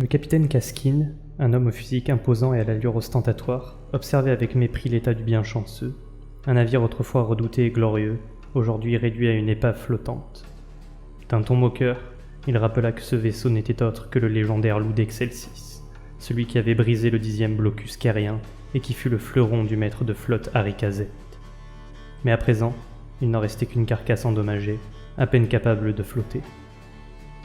Le capitaine Kaskin, un homme au physique imposant et à l'allure ostentatoire, observait avec mépris l'état du bienchanceux, un navire autrefois redouté et glorieux, aujourd'hui réduit à une épave flottante. D'un ton moqueur, il rappela que ce vaisseau n'était autre que le légendaire loup d'Excelsis, celui qui avait brisé le 10e blocus cairien et qui fut le fleuron du maître de flotte Harry Kazet. Mais à présent, il n'en restait qu'une carcasse endommagée, à peine capable de flotter.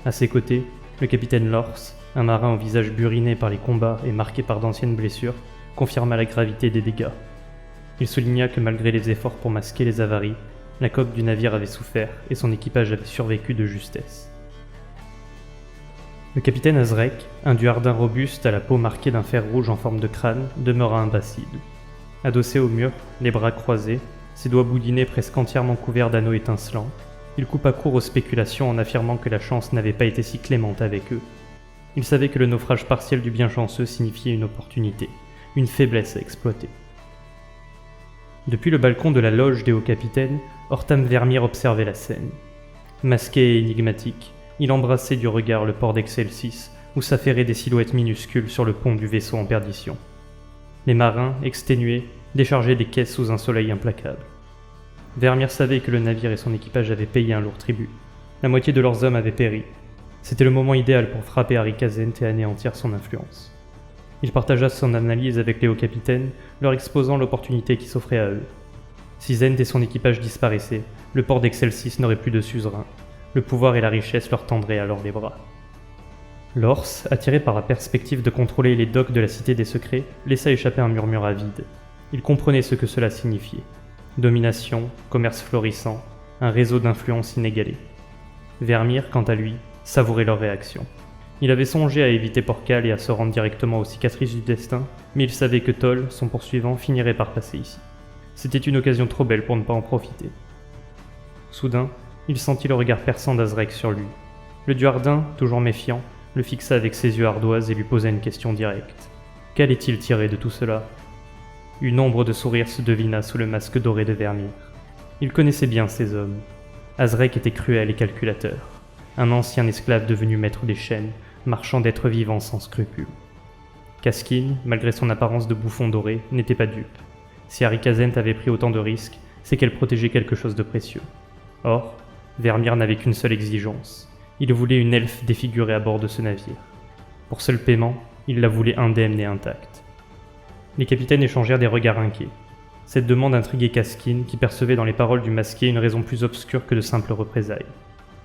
À ses côtés, le capitaine Lors, un marin au visage buriné par les combats et marqué par d'anciennes blessures, confirma la gravité des dégâts. Il souligna que malgré les efforts pour masquer les avaries, la coque du navire avait souffert et son équipage avait survécu de justesse. Le capitaine Azrek, un duardin robuste à la peau marquée d'un fer rouge en forme de crâne, demeura impassible. Adossé au mur, les bras croisés, ses doigts boudinés presque entièrement couverts d'anneaux étincelants, il coupa court aux spéculations en affirmant que la chance n'avait pas été si clémente avec eux. Il savait que le naufrage partiel du bienchanceux signifiait une opportunité, une faiblesse à exploiter. Depuis le balcon de la loge des hauts capitaines, Hortam Vermeer observait la scène. Masqué et énigmatique, il embrassait du regard le port d'Excelsis, où s'affairaient des silhouettes minuscules sur le pont du vaisseau en perdition. Les marins, exténués, déchargeaient des caisses sous un soleil implacable. Vermeer savait que le navire et son équipage avaient payé un lourd tribut. La moitié de leurs hommes avaient péri. C'était le moment idéal pour frapper Harry Kazent et anéantir son influence. Il partagea son analyse avec les hauts capitaines, leur exposant l'opportunité qui s'offrait à eux. Si Zend et son équipage disparaissaient, le port d'Excelsis n'aurait plus de suzerain. Le pouvoir et la richesse leur tendraient alors les bras. Lors, attiré par la perspective de contrôler les docks de la Cité des Secrets, laissa échapper un murmure avide. Il comprenait ce que cela signifiait. Domination, commerce florissant, un réseau d'influence inégalé. Vermeer, quant à lui, savourait leur réaction. Il avait songé à éviter Porcal et à se rendre directement aux cicatrices du destin, mais il savait que Toll, son poursuivant, finirait par passer ici. C'était une occasion trop belle pour ne pas en profiter. Soudain, il sentit le regard perçant d'Azrek sur lui. Le duardin, toujours méfiant, le fixa avec ses yeux ardoises et lui posa une question directe. Qu'allait-il tirer de tout cela ? Une ombre de sourire se devina sous le masque doré de Vermeer. Il connaissait bien ces hommes. Azrek était cruel et calculateur. Un ancien esclave devenu maître des chaînes, marchand d'êtres vivants sans scrupules. Kaskin, malgré son apparence de bouffon doré, n'était pas dupe. Si Harry Kazent avait pris autant de risques, c'est qu'elle protégeait quelque chose de précieux. Or, Vermeer n'avait qu'une seule exigence. Il voulait une elfe défigurée à bord de ce navire. Pour seul paiement, il la voulait indemne et intacte. Les capitaines échangèrent des regards inquiets. Cette demande intriguait Kaskin, qui percevait dans les paroles du masqué une raison plus obscure que de simples représailles.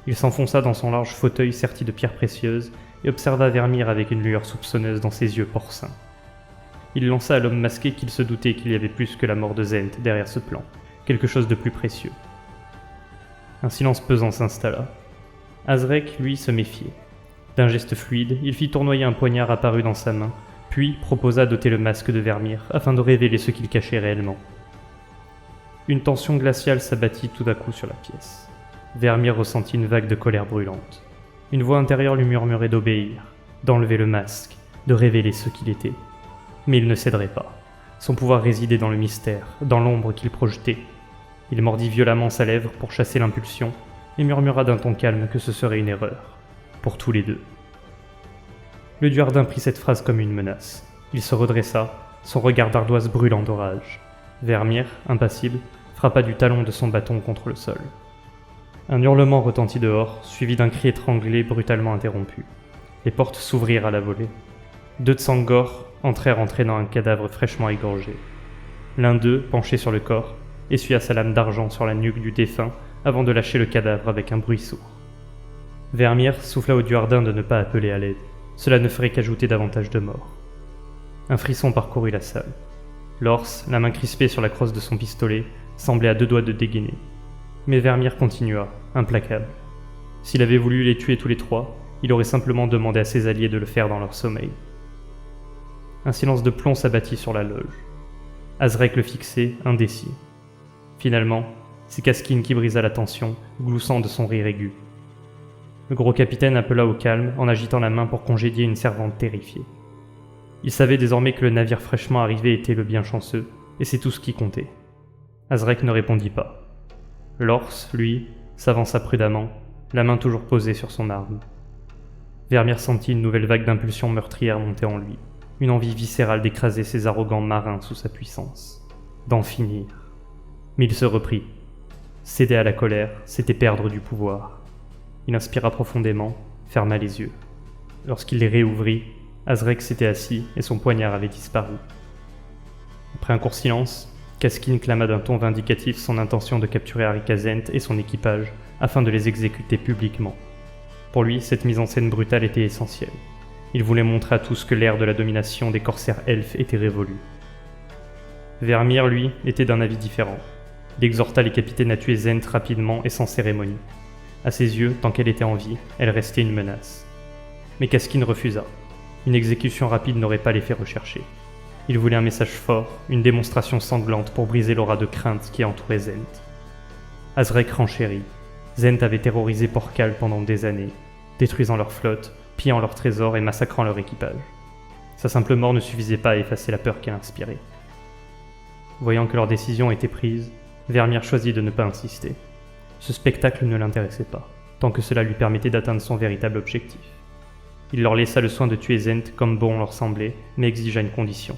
Il s'enfonça dans son large fauteuil serti de pierres précieuses et observa Vermeer avec une lueur soupçonneuse dans ses yeux porcins. Il lança à l'homme masqué qu'il se doutait qu'il y avait plus que la mort de Zend derrière ce plan, quelque chose de plus précieux. Un silence pesant s'installa. Azrek, lui, se méfiait. D'un geste fluide, il fit tournoyer un poignard apparu dans sa main, puis proposa d'ôter le masque de Vermeer afin de révéler ce qu'il cachait réellement. Une tension glaciale s'abattit tout à coup sur la pièce. Vermeer ressentit une vague de colère brûlante. Une voix intérieure lui murmurait d'obéir, d'enlever le masque, de révéler ce qu'il était. Mais il ne céderait pas. Son pouvoir résidait dans le mystère, dans l'ombre qu'il projetait. Il mordit violemment sa lèvre pour chasser l'impulsion et murmura d'un ton calme que ce serait une erreur. Pour tous les deux. Le duardin prit cette phrase comme une menace. Il se redressa, son regard d'ardoise brûlant d'orage. Vermeer, impassible, frappa du talon de son bâton contre le sol. Un hurlement retentit dehors, suivi d'un cri étranglé brutalement interrompu. Les portes s'ouvrirent à la volée. 2 Tsangors entrèrent entraînant un cadavre fraîchement égorgé. L'un d'eux, penché sur le corps, essuya sa lame d'argent sur la nuque du défunt avant de lâcher le cadavre avec un bruit sourd. Vermeer souffla au duardin de ne pas appeler à l'aide. Cela ne ferait qu'ajouter davantage de morts. Un frisson parcourut la salle. Lors, la main crispée sur la crosse de son pistolet, semblait à 2 doigts de dégainer. Mais Vermeer continua, implacable. S'il avait voulu les tuer tous les 3, il aurait simplement demandé à ses alliés de le faire dans leur sommeil. Un silence de plomb s'abattit sur la loge. Azrek le fixait, indécis. Finalement, c'est Kaskin qui brisa la tension, gloussant de son rire aigu. Le gros capitaine appela au calme en agitant la main pour congédier une servante terrifiée. Il savait désormais que le navire fraîchement arrivé était le bienchanceux, et c'est tout ce qui comptait. Azrek ne répondit pas. Lors, lui, s'avança prudemment, la main toujours posée sur son arme. Vermeer sentit une nouvelle vague d'impulsion meurtrière monter en lui, une envie viscérale d'écraser ces arrogants marins sous sa puissance, d'en finir. Mais il se reprit. Céder à la colère, c'était perdre du pouvoir. Il inspira profondément, ferma les yeux. Lorsqu'il les réouvrit, Azrek s'était assis et son poignard avait disparu. Après un court silence, Kaskin clama d'un ton vindicatif son intention de capturer Harikazent et son équipage afin de les exécuter publiquement. Pour lui, cette mise en scène brutale était essentielle. Il voulait montrer à tous que l'ère de la domination des corsaires elfes était révolue. Vermeer, lui, était d'un avis différent. Il exhorta les capitaines à tuer Zent rapidement et sans cérémonie. À ses yeux, tant qu'elle était en vie, elle restait une menace. Mais Kaskin refusa. Une exécution rapide n'aurait pas l'effet recherché. Il voulait un message fort, une démonstration sanglante pour briser l'aura de crainte qui entourait Zent. Azrek renchérit. Zent avait terrorisé Porcal pendant des années, détruisant leur flotte, pillant leurs trésors et massacrant leur équipage. Sa simple mort ne suffisait pas à effacer la peur qu'elle inspirait. Voyant que leur décision était prise, Vermeer choisit de ne pas insister. Ce spectacle ne l'intéressait pas, tant que cela lui permettait d'atteindre son véritable objectif. Il leur laissa le soin de tuer Zent comme bon leur semblait, mais exigea une condition.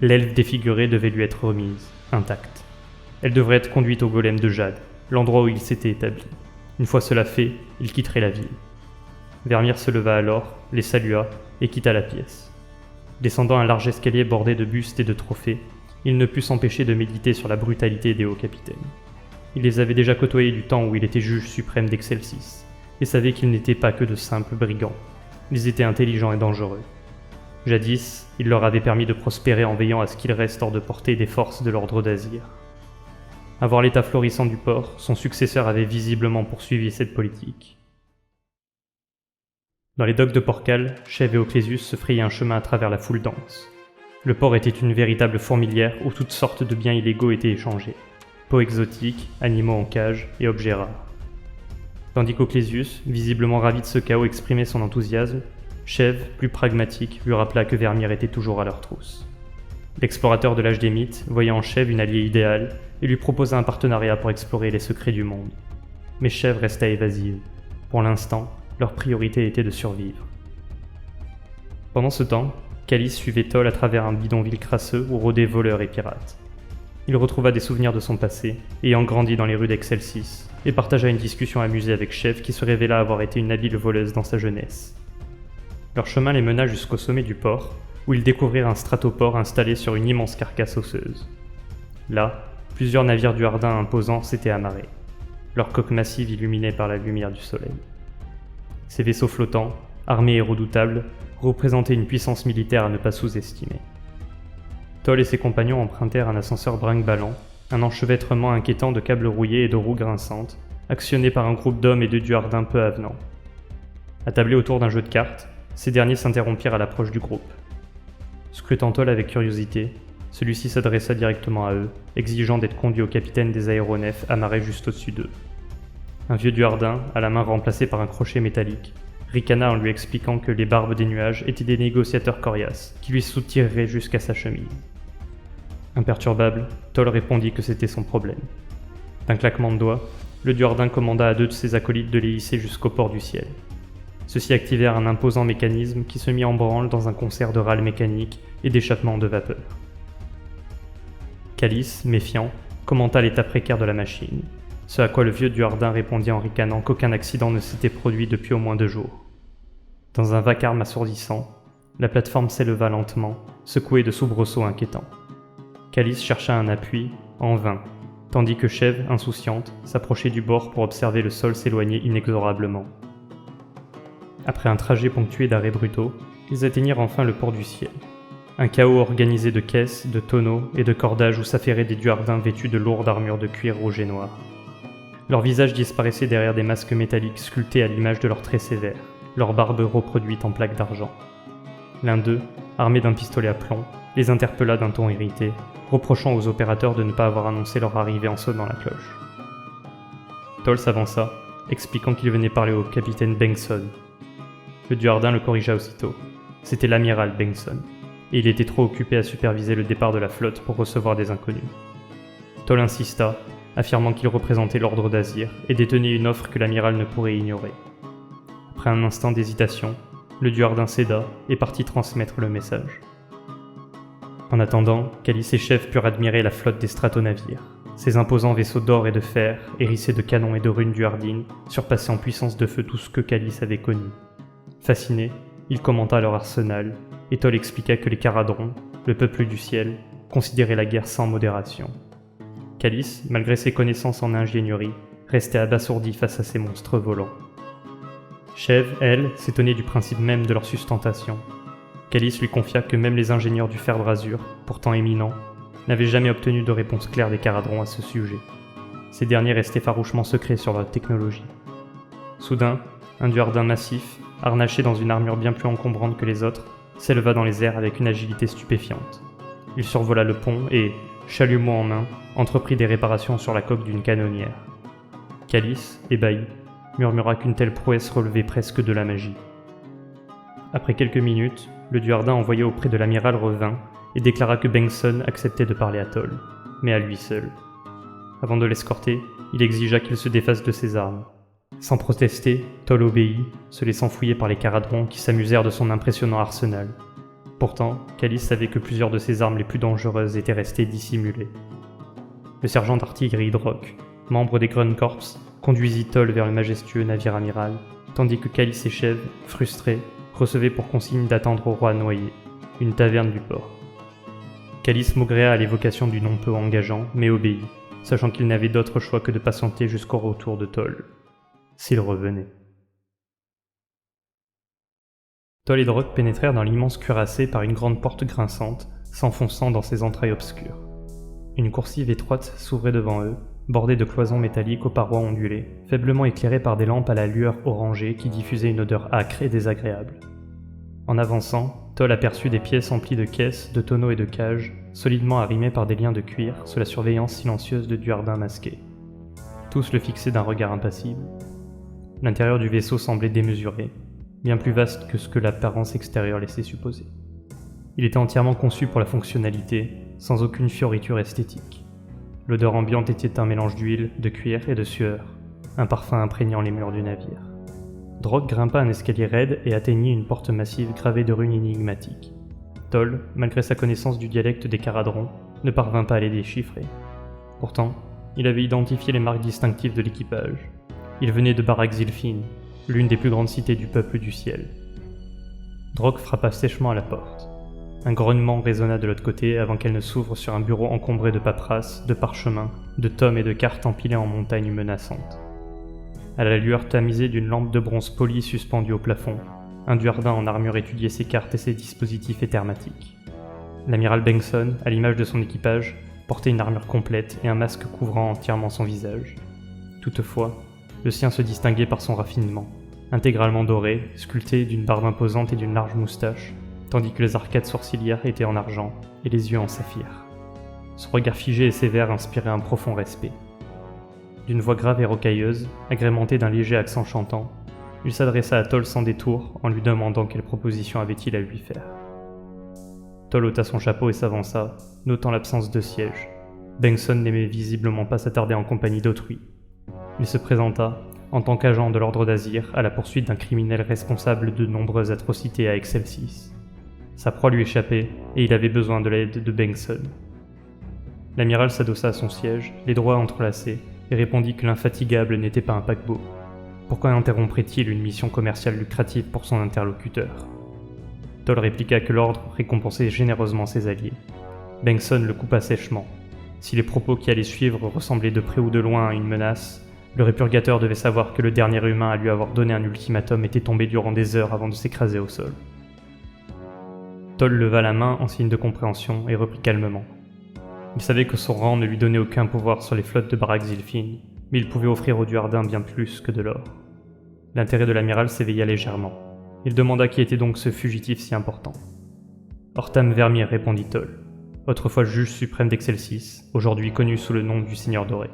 L'elfe défigurée devait lui être remise, intacte. Elle devrait être conduite au golem de jade, l'endroit où il s'était établi. Une fois cela fait, il quitterait la ville. Vermeer se leva alors, les salua et quitta la pièce. Descendant un large escalier bordé de bustes et de trophées, il ne put s'empêcher de méditer sur la brutalité des hauts capitaines. Il les avait déjà côtoyés du temps où il était juge suprême d'Excelsis, et savait qu'ils n'étaient pas que de simples brigands. Ils étaient intelligents et dangereux. Jadis, il leur avait permis de prospérer en veillant à ce qu'ils restent hors de portée des forces de l'ordre d'Azir. À voir l'état florissant du port, son successeur avait visiblement poursuivi cette politique. Dans les docks de Porcal, Shev et Oclésius se frayaient un chemin à travers la foule dense. Le port était une véritable fourmilière où toutes sortes de biens illégaux étaient échangés. Peaux exotiques, animaux en cage et objets rares. Tandis qu'Oclésius, visiblement ravi de ce chaos, exprimait son enthousiasme, Shev, plus pragmatique, lui rappela que Vermeer était toujours à leur trousse. L'explorateur de l'âge des mythes voyait en Shev une alliée idéale et lui proposa un partenariat pour explorer les secrets du monde. Mais Shev resta évasive. Pour l'instant, leur priorité était de survivre. Pendant ce temps, Calice suivait Toll à travers un bidonville crasseux où rôdaient voleurs et pirates. Il retrouva des souvenirs de son passé, ayant grandi dans les rues d'Excelsis, et partagea une discussion amusée avec Shev qui se révéla avoir été une habile voleuse dans sa jeunesse. Leur chemin les mena jusqu'au sommet du port, où ils découvrirent un stratoport installé sur une immense carcasse osseuse. Là, plusieurs navires du Hardin imposants s'étaient amarrés, leurs coques massives illuminées par la lumière du soleil. Ces vaisseaux flottants, armés et redoutables, représentaient une puissance militaire à ne pas sous-estimer. Toll et ses compagnons empruntèrent un ascenseur brinque-ballant, un enchevêtrement inquiétant de câbles rouillés et de roues grinçantes, actionné par un groupe d'hommes et de duardins peu avenants. Attablés autour d'un jeu de cartes, ces derniers s'interrompirent à l'approche du groupe. Scrutant Toll avec curiosité, celui-ci s'adressa directement à eux, exigeant d'être conduit au capitaine des aéronefs amarré juste au-dessus d'eux. Un vieux duardin, à la main remplacée par un crochet métallique, ricana en lui expliquant que les barbes des nuages étaient des négociateurs coriaces qui lui soutireraient jusqu'à sa chemise. Imperturbable, Toll répondit que c'était son problème. D'un claquement de doigts, le duardin commanda à 2 de ses acolytes de les hisser jusqu'au port du ciel. Ceux-ci activèrent un imposant mécanisme qui se mit en branle dans un concert de râles mécaniques et d'échappements de vapeur. Calice, méfiant, commenta l'état précaire de la machine, ce à quoi le vieux duardin répondit en ricanant qu'aucun accident ne s'était produit depuis au moins 2 jours. Dans un vacarme assourdissant, la plateforme s'éleva lentement, secouée de soubresauts inquiétants. Calice chercha un appui, en vain, tandis que Shev, insouciante, s'approchait du bord pour observer le sol s'éloigner inexorablement. Après un trajet ponctué d'arrêts brutaux, ils atteignirent enfin le port du ciel. Un chaos organisé de caisses, de tonneaux et de cordages où s'affairaient des duardins vêtus de lourdes armures de cuir rouge et noir. Leurs visages disparaissaient derrière des masques métalliques sculptés à l'image de leurs traits sévères, leurs barbes reproduites en plaques d'argent. L'un d'eux, armé d'un pistolet à plomb, les interpella d'un ton irrité, reprochant aux opérateurs de ne pas avoir annoncé leur arrivée en sonnant la cloche. Toll s'avança, expliquant qu'il venait parler au capitaine Bengtson. Le duardin le corrigea aussitôt. C'était l'amiral Bengtson, et il était trop occupé à superviser le départ de la flotte pour recevoir des inconnus. Toll insista, affirmant qu'il représentait l'ordre d'Azir et détenait une offre que l'amiral ne pourrait ignorer. Après un instant d'hésitation, le Duardin céda et partit transmettre le message. En attendant, Calice et Chèvre purent admirer la flotte des stratonavires. Ces imposants vaisseaux d'or et de fer, hérissés de canons et de runes duardines, surpassaient en puissance de feu tout ce que Calice avait connu. Fasciné, il commenta leur arsenal, et Toll expliqua que les Caradrons, le peuple du ciel, considéraient la guerre sans modération. Calice, malgré ses connaissances en ingénierie, restait abasourdi face à ces monstres volants. Chèvre, elle, s'étonnait du principe même de leur sustentation. Calice lui confia que même les ingénieurs du fer brasure, pourtant éminents, n'avaient jamais obtenu de réponse claire des Caradrons à ce sujet. Ces derniers restaient farouchement secrets sur leur technologie. Soudain, un Duardin massif, harnaché dans une armure bien plus encombrante que les autres, s'éleva dans les airs avec une agilité stupéfiante. Il survola le pont et, chalumeau en main, entreprit des réparations sur la coque d'une canonnière. Calice, ébahi, murmura qu'une telle prouesse relevait presque de la magie. Après quelques minutes, le Duardin envoyé auprès de l'amiral revint et déclara que Bengtson acceptait de parler à Toll, mais à lui seul. Avant de l'escorter, il exigea qu'il se défasse de ses armes. Sans protester, Toll obéit, se laissant fouiller par les Caradrons qui s'amusèrent de son impressionnant arsenal. Pourtant, Calice savait que plusieurs de ses armes les plus dangereuses étaient restées dissimulées. Le sergent d'artillerie Drock, membre des Grun Corps, conduisit Toll vers le majestueux navire amiral, tandis que Calice et Chèvre, frustrés, recevaient pour consigne d'attendre au roi noyé, une taverne du port. Calice maugréa à l'évocation du nom peu engageant, mais obéit, sachant qu'il n'avait d'autre choix que de patienter jusqu'au retour de Toll. S'il revenait. Toll et Drock pénétrèrent dans l'immense cuirassé par une grande porte grinçante, s'enfonçant dans ses entrailles obscures. Une coursive étroite s'ouvrait devant eux, bordée de cloisons métalliques aux parois ondulées, faiblement éclairées par des lampes à la lueur orangée qui diffusaient une odeur âcre et désagréable. En avançant, Toll aperçut des pièces emplies de caisses, de tonneaux et de cages, solidement arrimées par des liens de cuir sous la surveillance silencieuse de Duardins masqués. Tous le fixaient d'un regard impassible. L'intérieur du vaisseau semblait démesuré, bien plus vaste que ce que l'apparence extérieure laissait supposer. Il était entièrement conçu pour la fonctionnalité, sans aucune fioriture esthétique. L'odeur ambiante était un mélange d'huile, de cuir et de sueur, un parfum imprégnant les murs du navire. Drock grimpa un escalier raide et atteignit une porte massive gravée de runes énigmatiques. Toll, malgré sa connaissance du dialecte des Caradrons, ne parvint pas à les déchiffrer. Pourtant, il avait identifié les marques distinctives de l'équipage. Il venait de Barak Zilfin, l'une des plus grandes cités du peuple du ciel. Drock frappa sèchement à la porte. Un grognement résonna de l'autre côté avant qu'elle ne s'ouvre sur un bureau encombré de paperasses, de parchemins, de tomes et de cartes empilées en montagnes menaçantes. À la lueur tamisée d'une lampe de bronze poli suspendue au plafond, un Duardin en armure étudiait ses cartes et ses dispositifs éthermatiques. L'amiral Bengtson, à l'image de son équipage, portait une armure complète et un masque couvrant entièrement son visage. Toutefois, le sien se distinguait par son raffinement, intégralement doré, sculpté d'une barbe imposante et d'une large moustache, tandis que les arcades sourcilières étaient en argent et les yeux en saphir. Son regard figé et sévère inspirait un profond respect. D'une voix grave et rocailleuse, agrémentée d'un léger accent chantant, il s'adressa à Toll sans détour en lui demandant quelle proposition avait-il à lui faire. Toll ôta son chapeau et s'avança, notant l'absence de siège. Bengtson n'aimait visiblement pas s'attarder en compagnie d'autrui. Il se présenta, en tant qu'agent de l'ordre d'Azir, à la poursuite d'un criminel responsable de nombreuses atrocités à Excelsis. Sa proie lui échappait, et il avait besoin de l'aide de Bengtson. L'amiral s'adossa à son siège, les doigts entrelacés, et répondit que l'infatigable n'était pas un paquebot. Pourquoi interromprait-il une mission commerciale lucrative pour son interlocuteur? Toll répliqua que l'ordre récompensait généreusement ses alliés. Bengtson le coupa sèchement. Si les propos qui allaient suivre ressemblaient de près ou de loin à une menace, le répurgateur devait savoir que le dernier humain à lui avoir donné un ultimatum était tombé durant des heures avant de s'écraser au sol. Toll leva la main en signe de compréhension et reprit calmement. Il savait que son rang ne lui donnait aucun pouvoir sur les flottes de Barak Zilfin, mais il pouvait offrir au Duardin bien plus que de l'or. L'intérêt de l'amiral s'éveilla légèrement. Il demanda qui était donc ce fugitif si important. Ortam Vermeer, répondit Toll, autrefois juge suprême d'Excelsis, aujourd'hui connu sous le nom du Seigneur Doré.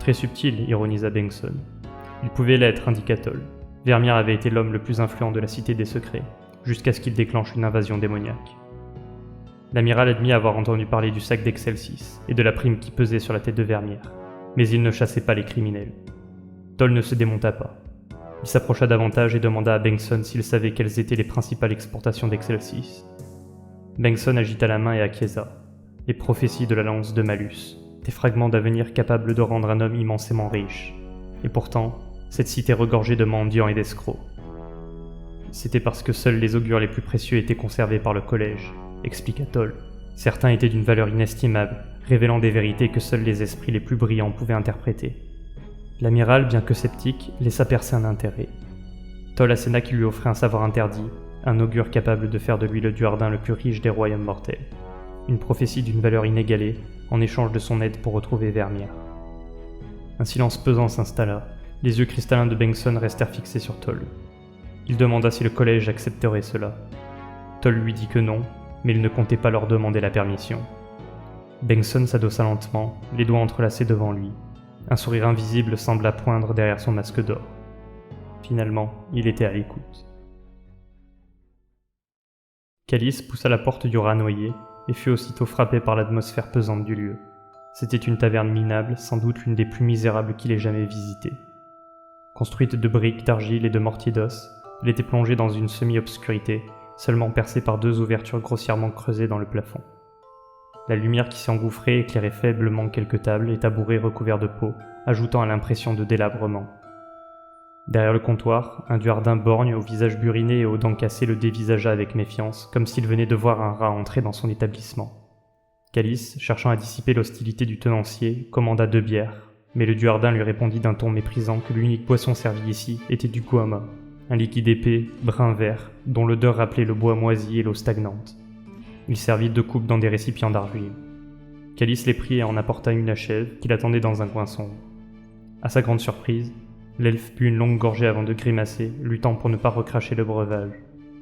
Très subtil, ironisa Bengtson. Il pouvait l'être, indiqua Toll. Vermeer avait été l'homme le plus influent de la Cité des Secrets, jusqu'à ce qu'il déclenche une invasion démoniaque. L'amiral admit avoir entendu parler du sac d'Excelsis et de la prime qui pesait sur la tête de Vermeer, mais il ne chassait pas les criminels. Toll ne se démonta pas. Il s'approcha davantage et demanda à Bengtson s'il savait quelles étaient les principales exportations d'Excelsis. Bengtson agita la main et acquiesça. Les prophéties de la lance de Malus, des fragments d'avenir capables de rendre un homme immensément riche. Et pourtant, cette cité regorgeait de mendiants et d'escrocs. C'était parce que seuls les augures les plus précieux étaient conservés par le collège, expliqua Toll. Certains étaient d'une valeur inestimable, révélant des vérités que seuls les esprits les plus brillants pouvaient interpréter. L'amiral, bien que sceptique, laissa percer un intérêt. Toll assena qu'il lui offrait un savoir interdit, un augure capable de faire de lui le duardin le plus riche des royaumes mortels. Une prophétie d'une valeur inégalée, en échange de son aide pour retrouver Vermeer. Un silence pesant s'installa. Les yeux cristallins de Bengtson restèrent fixés sur Toll. Il demanda si le collège accepterait cela. Toll lui dit que non, mais il ne comptait pas leur demander la permission. Bengtson s'adossa lentement, les doigts entrelacés devant lui. Un sourire invisible sembla poindre derrière son masque d'or. Finalement, il était à l'écoute. Calice poussa la porte du rat noyé et fut aussitôt frappé par l'atmosphère pesante du lieu. C'était une taverne minable, sans doute l'une des plus misérables qu'il ait jamais visitées. Construite de briques, d'argile et de mortiers d'os, elle était plongée dans une semi-obscurité, seulement percée par 2 ouvertures grossièrement creusées dans le plafond. La lumière qui s'y engouffrait éclairait faiblement quelques tables et tabourets recouverts de peau, ajoutant à l'impression de délabrement. Derrière le comptoir, un duardin borgne au visage buriné et aux dents cassées le dévisagea avec méfiance, comme s'il venait de voir un rat entrer dans son établissement. Calice, cherchant à dissiper l'hostilité du tenancier, commanda 2 bières, mais le duardin lui répondit d'un ton méprisant que l'unique boisson servie ici était du guama, un liquide épais, brun-vert, dont l'odeur rappelait le bois moisi et l'eau stagnante. Il servit 2 coupes dans des récipients d'argile. Calice les prit et en apporta une à Chèvre, qui l'attendait dans un coin sombre. À sa grande surprise, l'elfe but une longue gorgée avant de grimacer, luttant pour ne pas recracher le breuvage.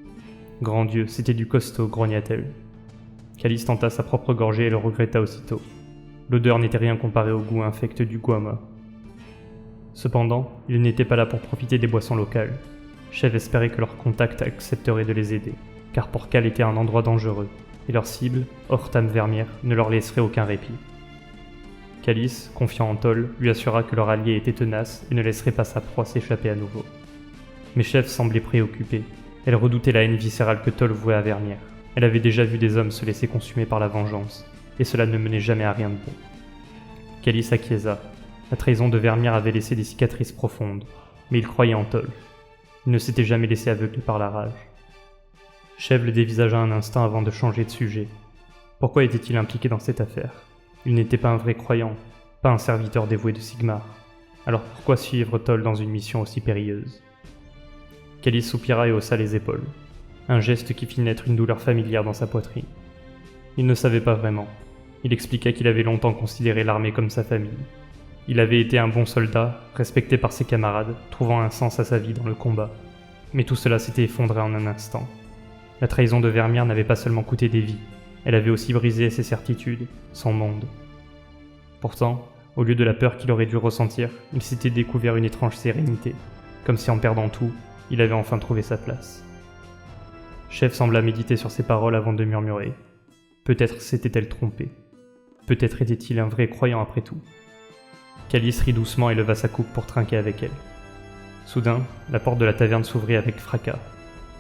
« Grand Dieu, c'était du costaud », grogna-t-elle. Calice tenta sa propre gorgée et le regretta aussitôt. L'odeur n'était rien comparée au goût infect du guama. Cependant, il n'était pas là pour profiter des boissons locales. Chèvre espérait que leur contact accepterait de les aider, car Porcal était un endroit dangereux, et leur cible, Hortam Vermeer, ne leur laisserait aucun répit. Calice, confiant en Toll, lui assura que leur allié était tenace et ne laisserait pas sa proie s'échapper à nouveau. Mais Chèvre semblait préoccupée. Elle redoutait la haine viscérale que Toll vouait à Vermeer. Elle avait déjà vu des hommes se laisser consumer par la vengeance, et cela ne menait jamais à rien de bon. Calice acquiesça. La trahison de Vermeer avait laissé des cicatrices profondes, mais il croyait en Toll. Il ne s'était jamais laissé aveugler par la rage. Chèvre le dévisagea un instant avant de changer de sujet. Pourquoi était-il impliqué dans cette affaire? Il n'était pas un vrai croyant, pas un serviteur dévoué de Sigmar. Alors pourquoi suivre Toll dans une mission aussi périlleuse? Calice soupira et haussa les épaules. Un geste qui fit naître une douleur familière dans sa poitrine. Il ne savait pas vraiment. Il expliqua qu'il avait longtemps considéré l'armée comme sa famille. Il avait été un bon soldat, respecté par ses camarades, trouvant un sens à sa vie dans le combat. Mais tout cela s'était effondré en un instant. La trahison de Vermeer n'avait pas seulement coûté des vies, elle avait aussi brisé ses certitudes, son monde. Pourtant, au lieu de la peur qu'il aurait dû ressentir, il s'était découvert une étrange sérénité, comme si en perdant tout, il avait enfin trouvé sa place. Chèvre sembla méditer sur ses paroles avant de murmurer. Peut-être s'était-elle trompée. Peut-être était-il un vrai croyant après tout. Calice rit doucement et leva sa coupe pour trinquer avec elle. Soudain, la porte de la taverne s'ouvrit avec fracas.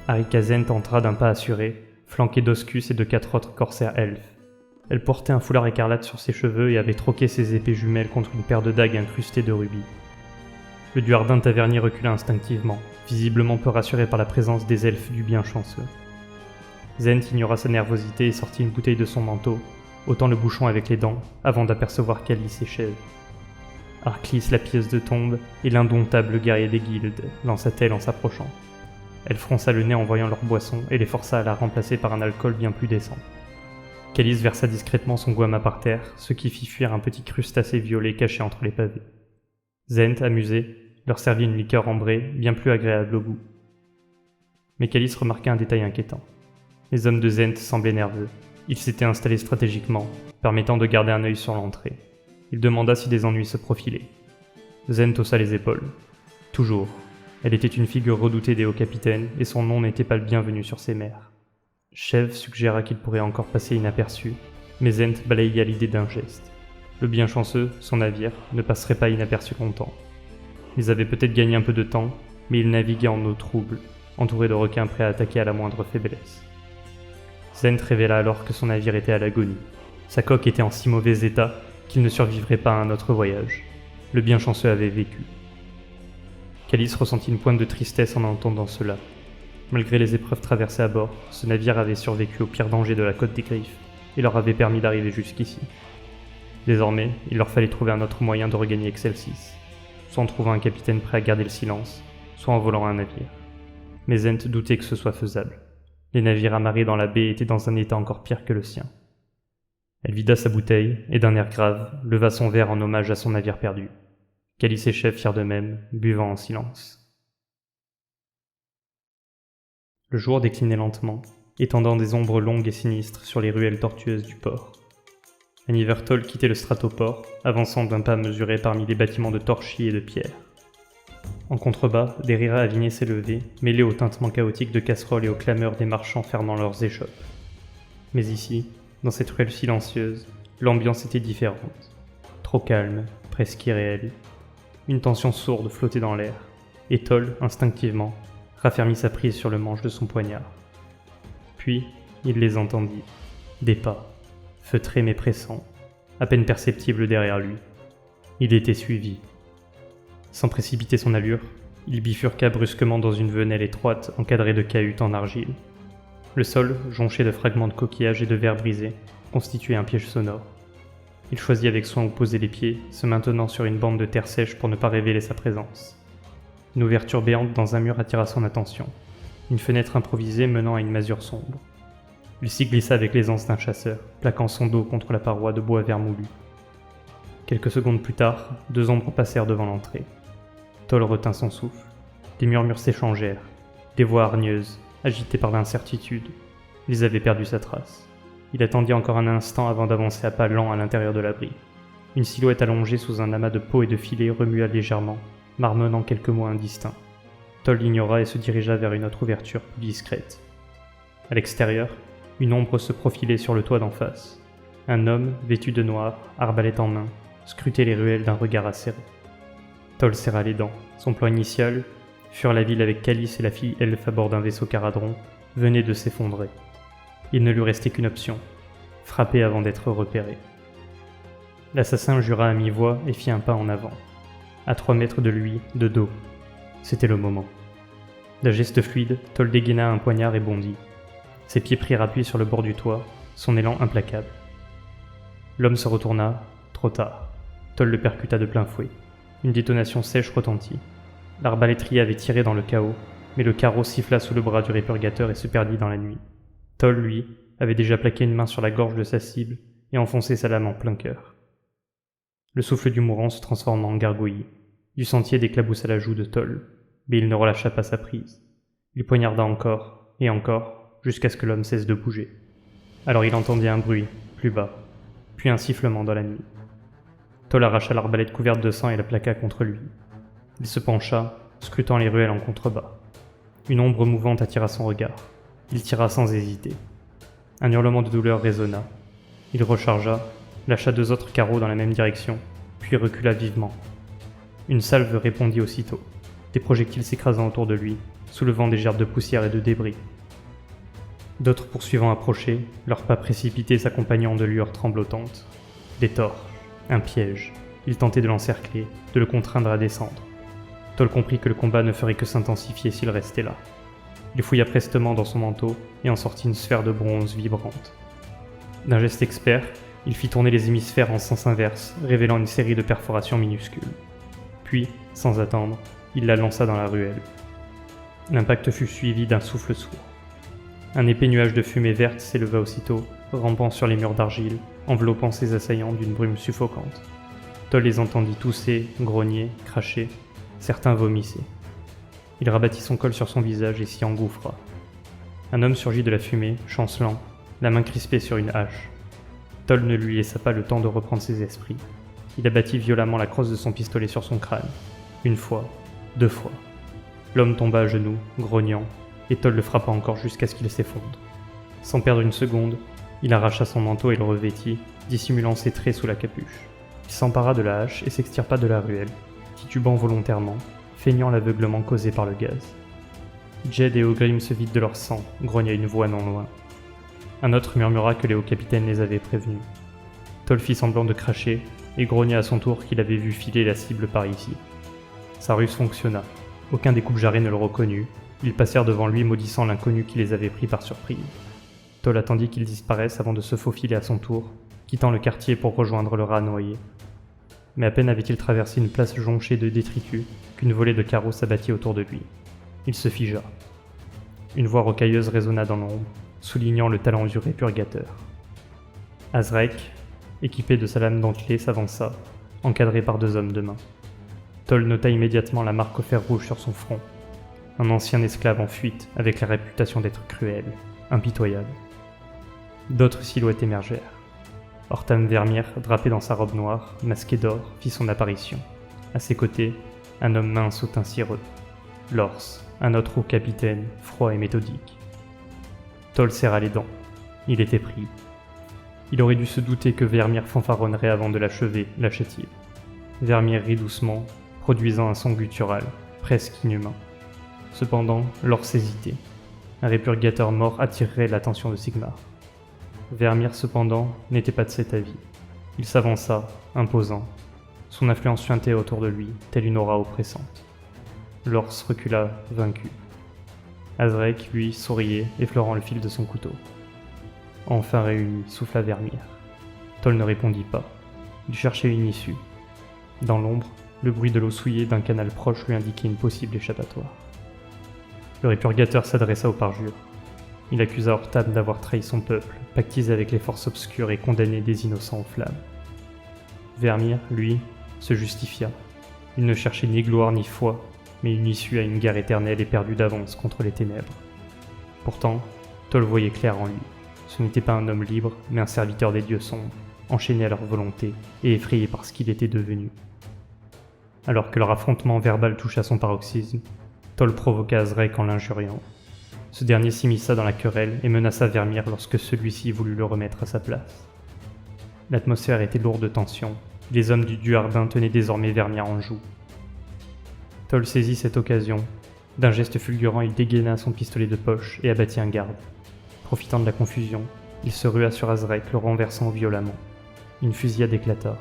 Arikazent entra d'un pas assuré, flanqué d'Oscus et de 4 autres corsaires elfes. Elle portait un foulard écarlate sur ses cheveux et avait troqué ses épées jumelles contre une paire de dagues incrustées de rubis. Le duardin tavernier recula instinctivement, visiblement peu rassuré par la présence des elfes du bien chanceux. Zent ignora sa nervosité et sortit une bouteille de son manteau, ôtant le bouchon avec les dents, avant d'apercevoir Calice et Chèvre. Arclis, la pieuse de tombe, et l'indomptable guerrier des guildes, lança-t-elle en s'approchant. Elle fronça le nez en voyant leur boisson et les força à la remplacer par un alcool bien plus décent. Calice versa discrètement son guama par terre, ce qui fit fuir un petit crustacé violet caché entre les pavés. Zent, amusé, leur servit une liqueur ambrée, bien plus agréable au goût. Mais Calice remarqua un détail inquiétant. Les hommes de Zent semblaient nerveux. Ils s'étaient installés stratégiquement, permettant de garder un œil sur l'entrée. Il demanda si des ennuis se profilaient. Zent haussa les épaules. Toujours. Elle était une figure redoutée des hauts capitaines, et son nom n'était pas le bienvenu sur ces mers. Chèvre suggéra qu'il pourrait encore passer inaperçu, mais Zent balaya l'idée d'un geste. Le bien chanceux, son navire, ne passerait pas inaperçu longtemps. Ils avaient peut-être gagné un peu de temps, mais il naviguait en eau trouble, entouré de requins prêts à attaquer à la moindre faiblesse. Zent révéla alors que son navire était à l'agonie. Sa coque était en si mauvais état qu'il ne survivrait pas à un autre voyage. Le bienchanceux avait vécu. Calice ressentit une pointe de tristesse en entendant cela. Malgré les épreuves traversées à bord, ce navire avait survécu au pire danger de la côte des Griffes et leur avait permis d'arriver jusqu'ici. Désormais, il leur fallait trouver un autre moyen de regagner Excelsis, soit en trouvant un capitaine prêt à garder le silence, soit en volant un navire. Mais Zent doutait que ce soit faisable. Les navires amarrés dans la baie étaient dans un état encore pire que le sien. Elle vida sa bouteille et d'un air grave, leva son verre en hommage à son navire perdu. Calice et Chef firent de même, buvant en silence. Le jour déclinait lentement, étendant des ombres longues et sinistres sur les ruelles tortueuses du port. Anivertol quittait le stratoport, avançant d'un pas mesuré parmi les bâtiments de torchis et de pierre. En contrebas, des rires avignés s'élevaient, mêlés au tintement chaotique de casseroles et aux clameurs des marchands fermant leurs échoppes. Mais ici, dans cette ruelle silencieuse, l'ambiance était différente. Trop calme, presque irréelle. Une tension sourde flottait dans l'air, et Toll, instinctivement, raffermit sa prise sur le manche de son poignard. Puis, il les entendit. Des pas, feutrés mais pressants, à peine perceptibles derrière lui. Il était suivi. Sans précipiter son allure, il bifurqua brusquement dans une venelle étroite encadrée de cahutes en argile. Le sol, jonché de fragments de coquillages et de verres brisés, constituait un piège sonore. Il choisit avec soin où poser les pieds, se maintenant sur une bande de terre sèche pour ne pas révéler sa présence. Une ouverture béante dans un mur attira son attention, une fenêtre improvisée menant à une masure sombre. Il s'y glissa avec l'aisance d'un chasseur, plaquant son dos contre la paroi de bois vermoulu. Quelques secondes plus tard, deux ombres passèrent devant l'entrée. Toll retint son souffle. Des murmures s'échangèrent, des voix hargneuses, agitées par l'incertitude. Ils avaient perdu sa trace. Il attendit encore un instant avant d'avancer à pas lents à l'intérieur de l'abri. Une silhouette allongée sous un amas de peaux et de filets remua légèrement, marmonnant quelques mots indistincts. Toll l'ignora et se dirigea vers une autre ouverture plus discrète. À l'extérieur, une ombre se profilait sur le toit d'en face. Un homme, vêtu de noir, arbalète en main, scrutait les ruelles d'un regard acéré. Toll serra les dents. Son plan initial, fuir la ville avec Calice et la fille elfe à bord d'un vaisseau Caradron, venait de s'effondrer. Il ne lui restait qu'une option, frapper avant d'être repéré. L'assassin jura à mi-voix et fit un pas en avant. À 3 mètres de lui, de dos. C'était le moment. D'un geste fluide, Toll dégaina un poignard et bondit. Ses pieds prirent appui sur le bord du toit, son élan implacable. L'homme se retourna, trop tard. Toll le percuta de plein fouet. Une détonation sèche retentit. L'arbalétrier avait tiré dans le chaos, mais le carreau siffla sous le bras du répurgateur et se perdit dans la nuit. Toll, lui, avait déjà plaqué une main sur la gorge de sa cible et enfoncé sa lame en plein cœur. Le souffle du mourant se transforma en gargouillis. Du sentier d'éclaboussa la joue de Toll, mais il ne relâcha pas sa prise. Il poignarda encore, et encore, jusqu'à ce que l'homme cesse de bouger. Alors il entendit un bruit, plus bas, puis un sifflement dans la nuit. Toll arracha l'arbalète couverte de sang et la plaqua contre lui. Il se pencha, scrutant les ruelles en contrebas. Une ombre mouvante attira son regard. Il tira sans hésiter. Un hurlement de douleur résonna. Il rechargea, lâcha 2 autres carreaux dans la même direction, puis recula vivement. Une salve répondit aussitôt, des projectiles s'écrasant autour de lui, soulevant des gerbes de poussière et de débris. D'autres poursuivants approchaient, leurs pas précipités s'accompagnant de lueurs tremblotantes. Des torches, un piège. Il tentait de l'encercler, de le contraindre à descendre. Toll comprit que le combat ne ferait que s'intensifier s'il restait là. Il fouilla prestement dans son manteau et en sortit une sphère de bronze vibrante. D'un geste expert, il fit tourner les hémisphères en sens inverse, révélant une série de perforations minuscules. Puis, sans attendre, il la lança dans la ruelle. L'impact fut suivi d'un souffle sourd. Un épais nuage de fumée verte s'éleva aussitôt, rampant sur les murs d'argile, enveloppant ses assaillants d'une brume suffocante. Toll les entendit tousser, grogner, cracher. Certains vomissaient. Il rabattit son col sur son visage et s'y engouffra. Un homme surgit de la fumée, chancelant, la main crispée sur une hache. Toll ne lui laissa pas le temps de reprendre ses esprits. Il abattit violemment la crosse de son pistolet sur son crâne. 1 fois, 2 fois. L'homme tomba à genoux, grognant, et Toll le frappa encore jusqu'à ce qu'il s'effondre. Sans perdre une seconde, il arracha son manteau et le revêtit, dissimulant ses traits sous la capuche. Il s'empara de la hache et s'extirpa de la ruelle, titubant volontairement, feignant l'aveuglement causé par le gaz. Jed et Ogrim se vident de leur sang, grogna une voix non loin. Un autre murmura que les hauts capitaines les avaient prévenus. Toll fit semblant de cracher et grogna à son tour qu'il avait vu filer la cible par ici. Sa ruse fonctionna. Aucun des coupe-jarrets ne le reconnut. Ils passèrent devant lui maudissant l'inconnu qui les avait pris par surprise. Toll attendit qu'ils disparaissent avant de se faufiler à son tour, quittant le quartier pour rejoindre le rat noyé. Mais à peine avait-il traversé une place jonchée de détritus qu'une volée de carreaux s'abattit autour de lui. Il se figea. Une voix rocailleuse résonna dans l'ombre, soulignant le talent du répurgateur. Azrek, équipé de sa lame dentelée, s'avança, encadré par 2 hommes de main. Toll nota immédiatement la marque au fer rouge sur son front. Un ancien esclave en fuite, avec la réputation d'être cruel, impitoyable. D'autres silhouettes émergèrent. Hortam Vermeer, drapé dans sa robe noire, masqué d'or, fit son apparition. À ses côtés, un homme mince au teint cireux. Lors, un autre haut capitaine, froid et méthodique. Toll serra les dents. Il était pris. Il aurait dû se douter que Vermeer fanfaronnerait avant de l'achever, lâcha-t-il. Vermeer rit doucement, produisant un son guttural, presque inhumain. Cependant, Lors hésitait. Un répurgateur mort attirerait l'attention de Sigmar. Vermeer, cependant, n'était pas de cet avis. Il s'avança, imposant. Son influence suintait autour de lui, telle une aura oppressante. Lors recula, vaincu. Azrek, lui, souriait, effleurant le fil de son couteau. Enfin réuni, souffla Vermeer. Toll ne répondit pas. Il cherchait une issue. Dans l'ombre, le bruit de l'eau souillée d'un canal proche lui indiquait une possible échappatoire. Le répurgateur s'adressa au parjure. Il accusa Hortam d'avoir trahi son peuple, pactisé avec les forces obscures et condamné des innocents aux flammes. Vermeer, lui, se justifia. Il ne cherchait ni gloire ni foi, mais une issue à une guerre éternelle et perdue d'avance contre les ténèbres. Pourtant, Toll voyait clair en lui. Ce n'était pas un homme libre, mais un serviteur des dieux sombres, enchaîné à leur volonté et effrayé par ce qu'il était devenu. Alors que leur affrontement verbal toucha son paroxysme, Toll provoqua Azrek en l'injuriant. Ce dernier s'immisça dans la querelle et menaça Vermeer lorsque celui-ci voulut le remettre à sa place. L'atmosphère était lourde de tension, et les hommes du dieu Ardin tenaient désormais Vermeer en joue. Toll saisit cette occasion. D'un geste fulgurant, il dégaina son pistolet de poche et abattit un garde. Profitant de la confusion, il se rua sur Azrek, le renversant violemment. Une fusillade éclata.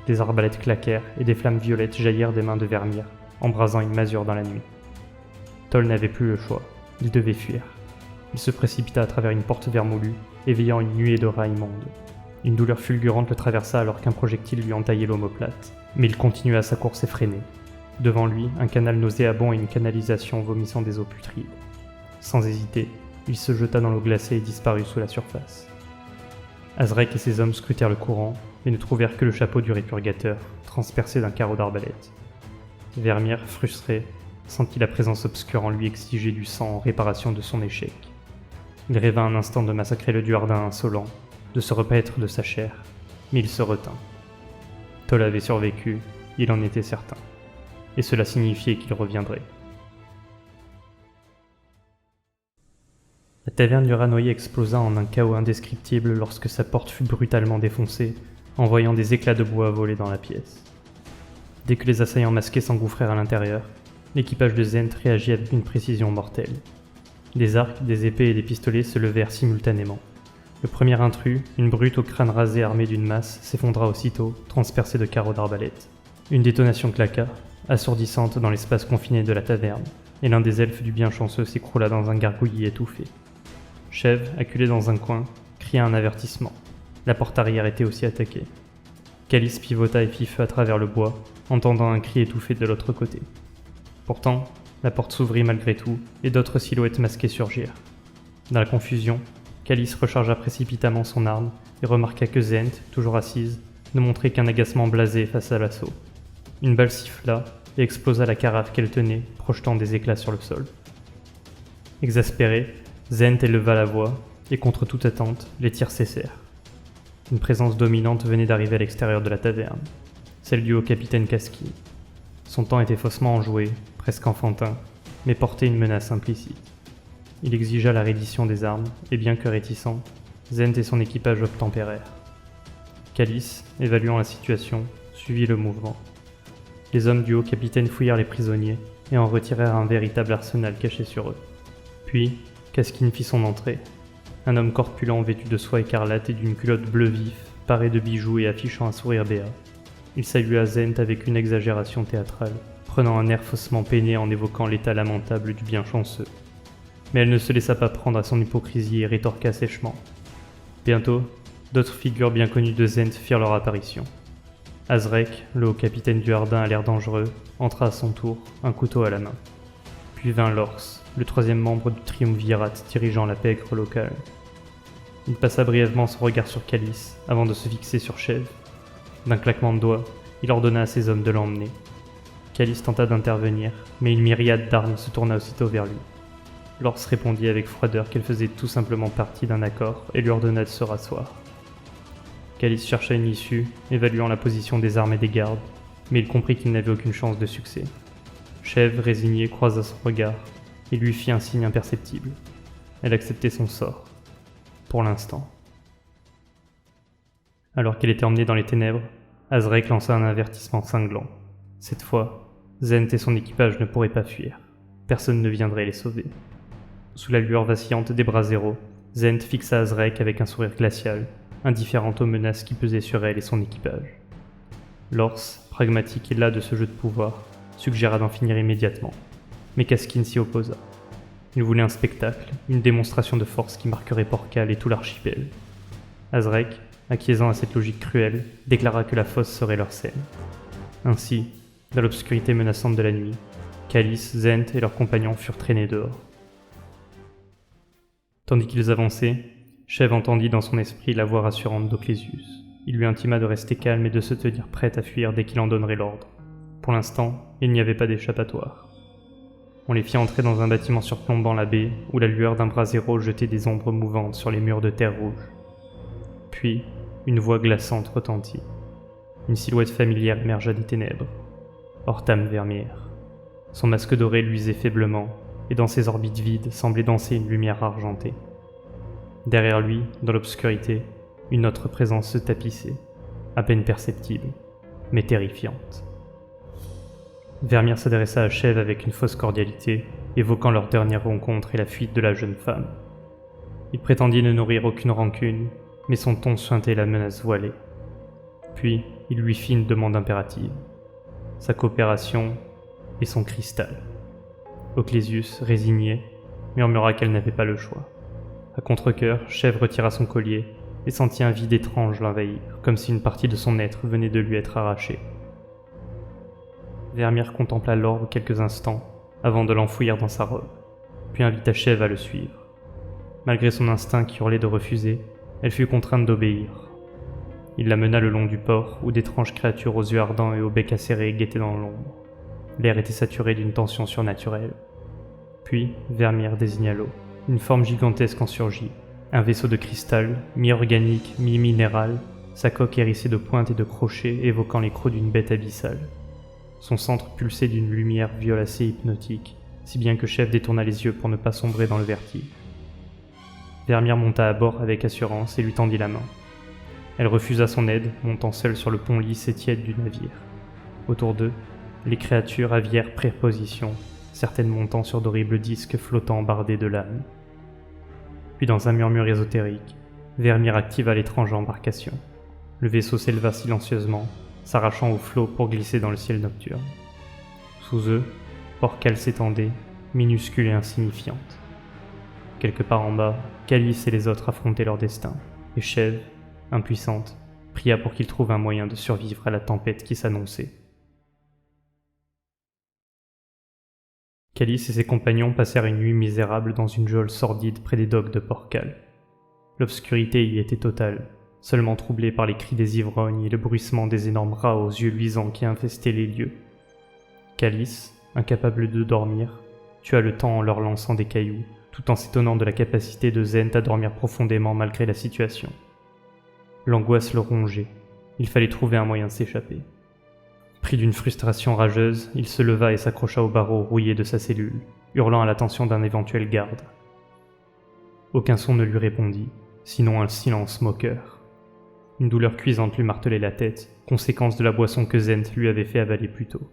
Des arbalètes claquèrent et des flammes violettes jaillirent des mains de Vermeer, embrasant une masure dans la nuit. Toll n'avait plus le choix. Il devait fuir. Il se précipita à travers une porte vermoulue, éveillant une nuée de rats immondes. Une douleur fulgurante le traversa alors qu'un projectile lui entaillait l'omoplate, mais il continua sa course effrénée. Devant lui, un canal nauséabond et une canalisation vomissant des eaux putrides. Sans hésiter, il se jeta dans l'eau glacée et disparut sous la surface. Azrek et ses hommes scrutèrent le courant, mais ne trouvèrent que le chapeau du répurgateur, transpercé d'un carreau d'arbalète. Vermeer, frustré, sentit la présence obscure en lui exiger du sang en réparation de son échec. Il rêva un instant de massacrer le dieu Ardin insolent, de se repaître de sa chair, mais il se retint. Toll avait survécu, il en était certain, et cela signifiait qu'il reviendrait. La taverne du rat noyé explosa en un chaos indescriptible lorsque sa porte fut brutalement défoncée, envoyant des éclats de bois voler dans la pièce. Dès que les assaillants masqués s'engouffrèrent à l'intérieur, l'équipage de Zent réagit avec une précision mortelle. Des arcs, des épées et des pistolets se levèrent simultanément. Le premier intrus, une brute au crâne rasé armée d'une masse, s'effondra aussitôt, transpercé de carreaux d'arbalète. Une détonation claqua, assourdissante dans l'espace confiné de la taverne, et l'un des elfes du bienchanceux s'écroula dans un gargouillis étouffé. Chev, acculé dans un coin, cria un avertissement. La porte arrière était aussi attaquée. Calice pivota et fit feu à travers le bois, entendant un cri étouffé de l'autre côté. Pourtant, la porte s'ouvrit malgré tout, et d'autres silhouettes masquées surgirent. Dans la confusion, Calice rechargea précipitamment son arme et remarqua que Zent, toujours assise, ne montrait qu'un agacement blasé face à l'assaut. Une balle siffla et explosa la carafe qu'elle tenait, projetant des éclats sur le sol. Exaspéré, Zent éleva la voix, et contre toute attente, les tirs cessèrent. Une présence dominante venait d'arriver à l'extérieur de la taverne, celle du haut capitaine Kasky. Son temps était faussement enjoué, presque enfantin, mais portait une menace implicite. Il exigea la reddition des armes, et bien que réticent, Zent et son équipage obtempérèrent. Calice, évaluant la situation, suivit le mouvement. Les hommes du haut capitaine fouillèrent les prisonniers, et en retirèrent un véritable arsenal caché sur eux. Puis, Kaskin fit son entrée. Un homme corpulent vêtu de soie écarlate et d'une culotte bleu vif, paré de bijoux et affichant un sourire béat. Il salua Zent avec une exagération théâtrale, prenant un air faussement peiné en évoquant l'état lamentable du bienchanceux. Mais elle ne se laissa pas prendre à son hypocrisie et rétorqua sèchement. Bientôt, d'autres figures bien connues de Zent firent leur apparition. Azrek, le haut capitaine du Hardin à l'air dangereux, entra à son tour, un couteau à la main. Puis vint Lors, le troisième membre du triumvirat dirigeant la pègre locale. Il passa brièvement son regard sur Calice, avant de se fixer sur Chev. D'un claquement de doigts, il ordonna à ses hommes de l'emmener. Calice tenta d'intervenir, mais une myriade d'armes se tourna aussitôt vers lui. Lors répondit avec froideur qu'elle faisait tout simplement partie d'un accord et lui ordonna de se rasseoir. Calice chercha une issue, évaluant la position des armes et des gardes, mais il comprit qu'il n'avait aucune chance de succès. Chev, résigné, croisa son regard et lui fit un signe imperceptible. Elle acceptait son sort. Pour l'instant. Alors qu'elle était emmenée dans les ténèbres, Azrek lança un avertissement cinglant. Cette fois, Zent et son équipage ne pourraient pas fuir. Personne ne viendrait les sauver. Sous la lueur vacillante des bras zéro, Zent fixa Azrek avec un sourire glacial, indifférent aux menaces qui pesaient sur elle et son équipage. Lors, pragmatique et las de ce jeu de pouvoir, suggéra d'en finir immédiatement, mais Kaskin s'y opposa. Il voulait un spectacle, une démonstration de force qui marquerait Porcal et tout l'archipel. Azrek, acquiesçant à cette logique cruelle, déclara que la fosse serait leur scène. Ainsi, dans l'obscurité menaçante de la nuit, Calice, Zent et leurs compagnons furent traînés dehors. Tandis qu'ils avançaient, Chev entendit dans son esprit la voix rassurante d'Oclésius. Il lui intima de rester calme et de se tenir prête à fuir dès qu'il en donnerait l'ordre. Pour l'instant, il n'y avait pas d'échappatoire. On les fit entrer dans un bâtiment surplombant la baie, où la lueur d'un brasero jetait des ombres mouvantes sur les murs de terre rouge. Puis, une voix glaçante retentit. Une silhouette familière émergea des ténèbres. Ortam Vermeer. Son masque doré luisait faiblement, et dans ses orbites vides semblait danser une lumière argentée. Derrière lui, dans l'obscurité, une autre présence se tapissait, à peine perceptible, mais terrifiante. Vermeer s'adressa à Chev avec une fausse cordialité, évoquant leur dernière rencontre et la fuite de la jeune femme. Il prétendit ne nourrir aucune rancune, mais son ton suintait la menace voilée. Puis, il lui fit une demande impérative. Sa coopération et son cristal. Oclésius, résigné, murmura qu'elle n'avait pas le choix. À contre-cœur, Chev retira son collier et sentit un vide étrange l'envahir, comme si une partie de son être venait de lui être arrachée. Vermeer contempla l'orbe quelques instants avant de l'enfouir dans sa robe, puis invita Chev à le suivre. Malgré son instinct qui hurlait de refuser, elle fut contrainte d'obéir. Il la mena le long du port, où d'étranges créatures aux yeux ardents et au bec acéré guettaient dans l'ombre. L'air était saturé d'une tension surnaturelle. Puis, Vermeer désigna l'eau. Une forme gigantesque en surgit. Un vaisseau de cristal, mi-organique, mi-minéral, sa coque hérissée de pointes et de crochets évoquant les crocs d'une bête abyssale. Son centre pulsait d'une lumière violacée et hypnotique, si bien que Chev détourna les yeux pour ne pas sombrer dans le vertige. Vermeer monta à bord avec assurance et lui tendit la main. Elle refusa son aide, montant seule sur le pont lisse et tiède du navire. Autour d'eux, les créatures avièrent préposition, certaines montant sur d'horribles disques flottants bardés de lames. Puis dans un murmure ésotérique, Vermeer activa l'étrange embarcation. Le vaisseau s'éleva silencieusement, s'arrachant au flot pour glisser dans le ciel nocturne. Sous eux, Porcal s'étendait, minuscule et insignifiante. Quelque part en bas, Calice et les autres affrontaient leur destin, et Chev, impuissante, pria pour qu'ils trouvent un moyen de survivre à la tempête qui s'annonçait. Calice et ses compagnons passèrent une nuit misérable dans une geôle sordide près des docks de Porcal. L'obscurité y était totale, seulement troublée par les cris des ivrognes et le bruissement des énormes rats aux yeux luisants qui infestaient les lieux. Calice, incapable de dormir, tua le temps en leur lançant des cailloux, tout en s'étonnant de la capacité de Zent à dormir profondément malgré la situation. L'angoisse le rongeait, il fallait trouver un moyen de s'échapper. Pris d'une frustration rageuse, il se leva et s'accrocha au barreau rouillé de sa cellule, hurlant à l'attention d'un éventuel garde. Aucun son ne lui répondit, sinon un silence moqueur. Une douleur cuisante lui martelait la tête, conséquence de la boisson que Zent lui avait fait avaler plus tôt.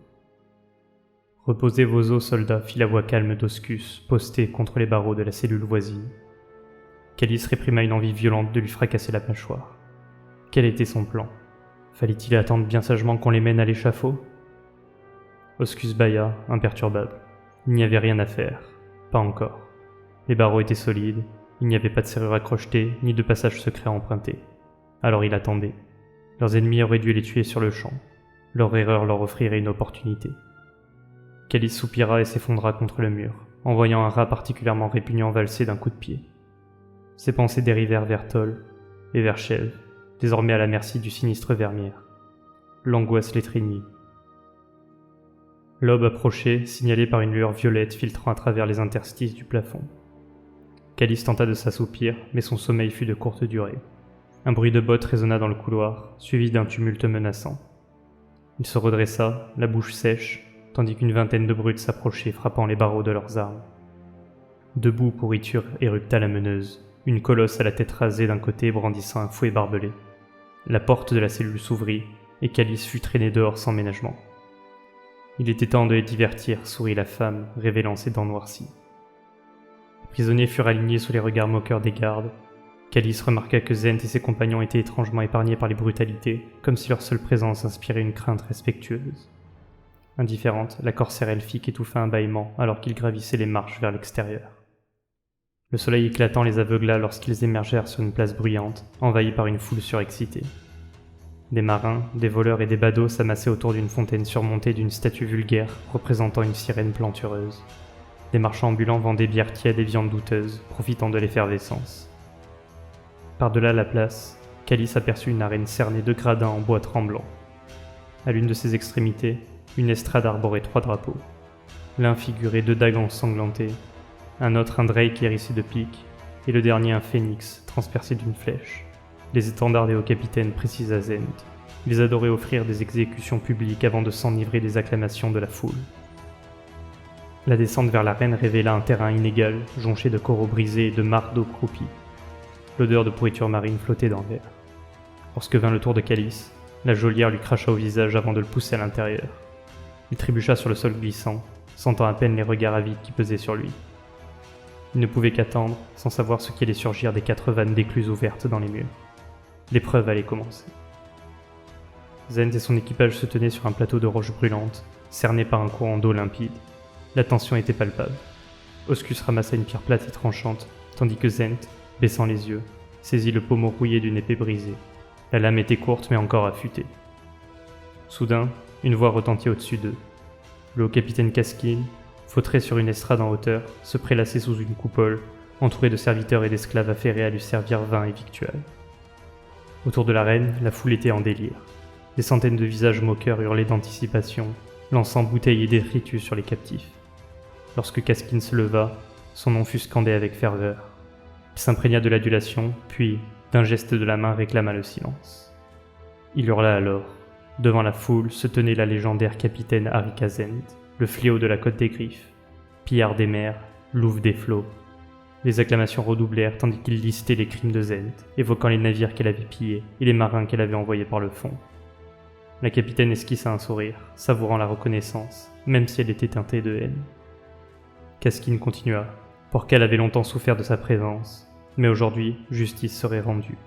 Reposez vos os, soldats, fit la voix calme d'Oscus, posté contre les barreaux de la cellule voisine. Calice réprima une envie violente de lui fracasser la mâchoire. Quel était son plan? Fallait-il attendre bien sagement qu'on les mène à l'échafaud? Oscus bâilla, imperturbable. Il n'y avait rien à faire. Pas encore. Les barreaux étaient solides, il n'y avait pas de serrure à crocheter, ni de passage secret à emprunter. Alors il attendait. Leurs ennemis auraient dû les tuer sur le champ. Leur erreur leur offrirait une opportunité. Calice soupira et s'effondra contre le mur, en voyant un rat particulièrement répugnant valser d'un coup de pied. Ses pensées dérivèrent vers Toll et vers Shev, désormais à la merci du sinistre Vermeer. L'angoisse l'étreignit. L'aube approchait, signalée par une lueur violette filtrant à travers les interstices du plafond. Calice tenta de s'assoupir, mais son sommeil fut de courte durée. Un bruit de bottes résonna dans le couloir, suivi d'un tumulte menaçant. Il se redressa, la bouche sèche, tandis qu'une vingtaine de brutes s'approchaient, frappant les barreaux de leurs armes. Debout, pourriture, érupta la meneuse, une colosse à la tête rasée d'un côté brandissant un fouet barbelé. La porte de la cellule s'ouvrit, et Calice fut traîné dehors sans ménagement. Il était temps de les divertir, sourit la femme, révélant ses dents noircies. Les prisonniers furent alignés sous les regards moqueurs des gardes. Calice remarqua que Zent et ses compagnons étaient étrangement épargnés par les brutalités, comme si leur seule présence inspirait une crainte respectueuse. Indifférente, la corsaire elfique étouffa un bâillement alors qu'ils gravissaient les marches vers l'extérieur. Le soleil éclatant les aveugla lorsqu'ils émergèrent sur une place bruyante, envahie par une foule surexcitée. Des marins, des voleurs et des badauds s'amassaient autour d'une fontaine surmontée d'une statue vulgaire représentant une sirène plantureuse. Des marchands ambulants vendaient bières tièdes et viandes douteuses, profitant de l'effervescence. Par-delà la place, Calice aperçut une arène cernée de gradins en bois tremblant. À l'une de ses extrémités, une estrade arborait 3 drapeaux. L'un figurait 2 dagues ensanglantées, un autre un drake hérissé de piques, et le dernier un phénix transpercé d'une flèche. Les étendards des hauts capitaines précisa Zent. Ils adoraient offrir des exécutions publiques avant de s'enivrer des acclamations de la foule. La descente vers l'arène révéla un terrain inégal, jonché de coraux brisés et de marcs d'eau croupie. L'odeur de pourriture marine flottait dans l'air. Lorsque vint le tour de Calice, la geôlière lui cracha au visage avant de le pousser à l'intérieur. Il trébucha sur le sol glissant, sentant à peine les regards avides qui pesaient sur lui. Il ne pouvait qu'attendre, sans savoir ce qui allait surgir des 4 vannes d'écluses ouvertes dans les murs. L'épreuve allait commencer. Zent et son équipage se tenaient sur un plateau de roches brûlantes, cerné par un courant d'eau limpide. La tension était palpable. Oscus ramassa une pierre plate et tranchante, tandis que Zent, baissant les yeux, saisit le pommeau rouillé d'une épée brisée. La lame était courte mais encore affûtée. Soudain, une voix retentit au-dessus d'eux. Le haut-capitaine Kaskin, fautré sur une estrade en hauteur, se prélassait sous une coupole, entouré de serviteurs et d'esclaves affairés à lui servir vin et victuailles. Autour de l'arène, la foule était en délire. Des centaines de visages moqueurs hurlaient d'anticipation, lançant bouteilles et détritus sur les captifs. Lorsque Kaskin se leva, son nom fut scandé avec ferveur. Il s'imprégna de l'adulation, puis, d'un geste de la main, réclama le silence. Il hurla alors. Devant la foule se tenait la légendaire capitaine Arika Zent, le fléau de la côte des Griffes, pillard des mers, louve des flots. Les acclamations redoublèrent tandis qu'il listait les crimes de Zent, évoquant les navires qu'elle avait pillés et les marins qu'elle avait envoyés par le fond. La capitaine esquissa un sourire, savourant la reconnaissance, même si elle était teintée de haine. Kaskin continua. Porcal avait longtemps souffert de sa présence, mais aujourd'hui, justice serait rendue.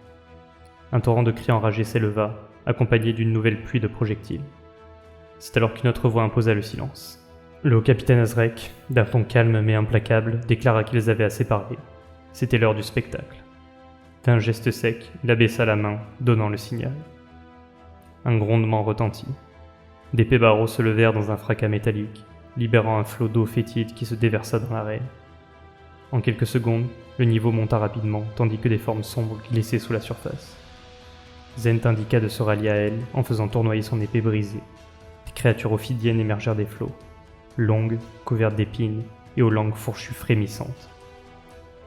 Un torrent de cris enragés s'éleva, accompagné d'une nouvelle pluie de projectiles. C'est alors qu'une autre voix imposa le silence. Le haut-capitaine Azrek, d'un ton calme mais implacable, déclara qu'ils avaient assez parlé. C'était l'heure du spectacle. D'un geste sec, il abaissa la main, donnant le signal. Un grondement retentit. D'épais barreaux se levèrent dans un fracas métallique, libérant un flot d'eau fétide qui se déversa dans l'arène. En quelques secondes, le niveau monta rapidement, tandis que des formes sombres glissaient sous la surface. Zent indiqua de se rallier à elle en faisant tournoyer son épée brisée. Des créatures ophidiennes émergèrent des flots, longues, couvertes d'épines et aux langues fourchues frémissantes.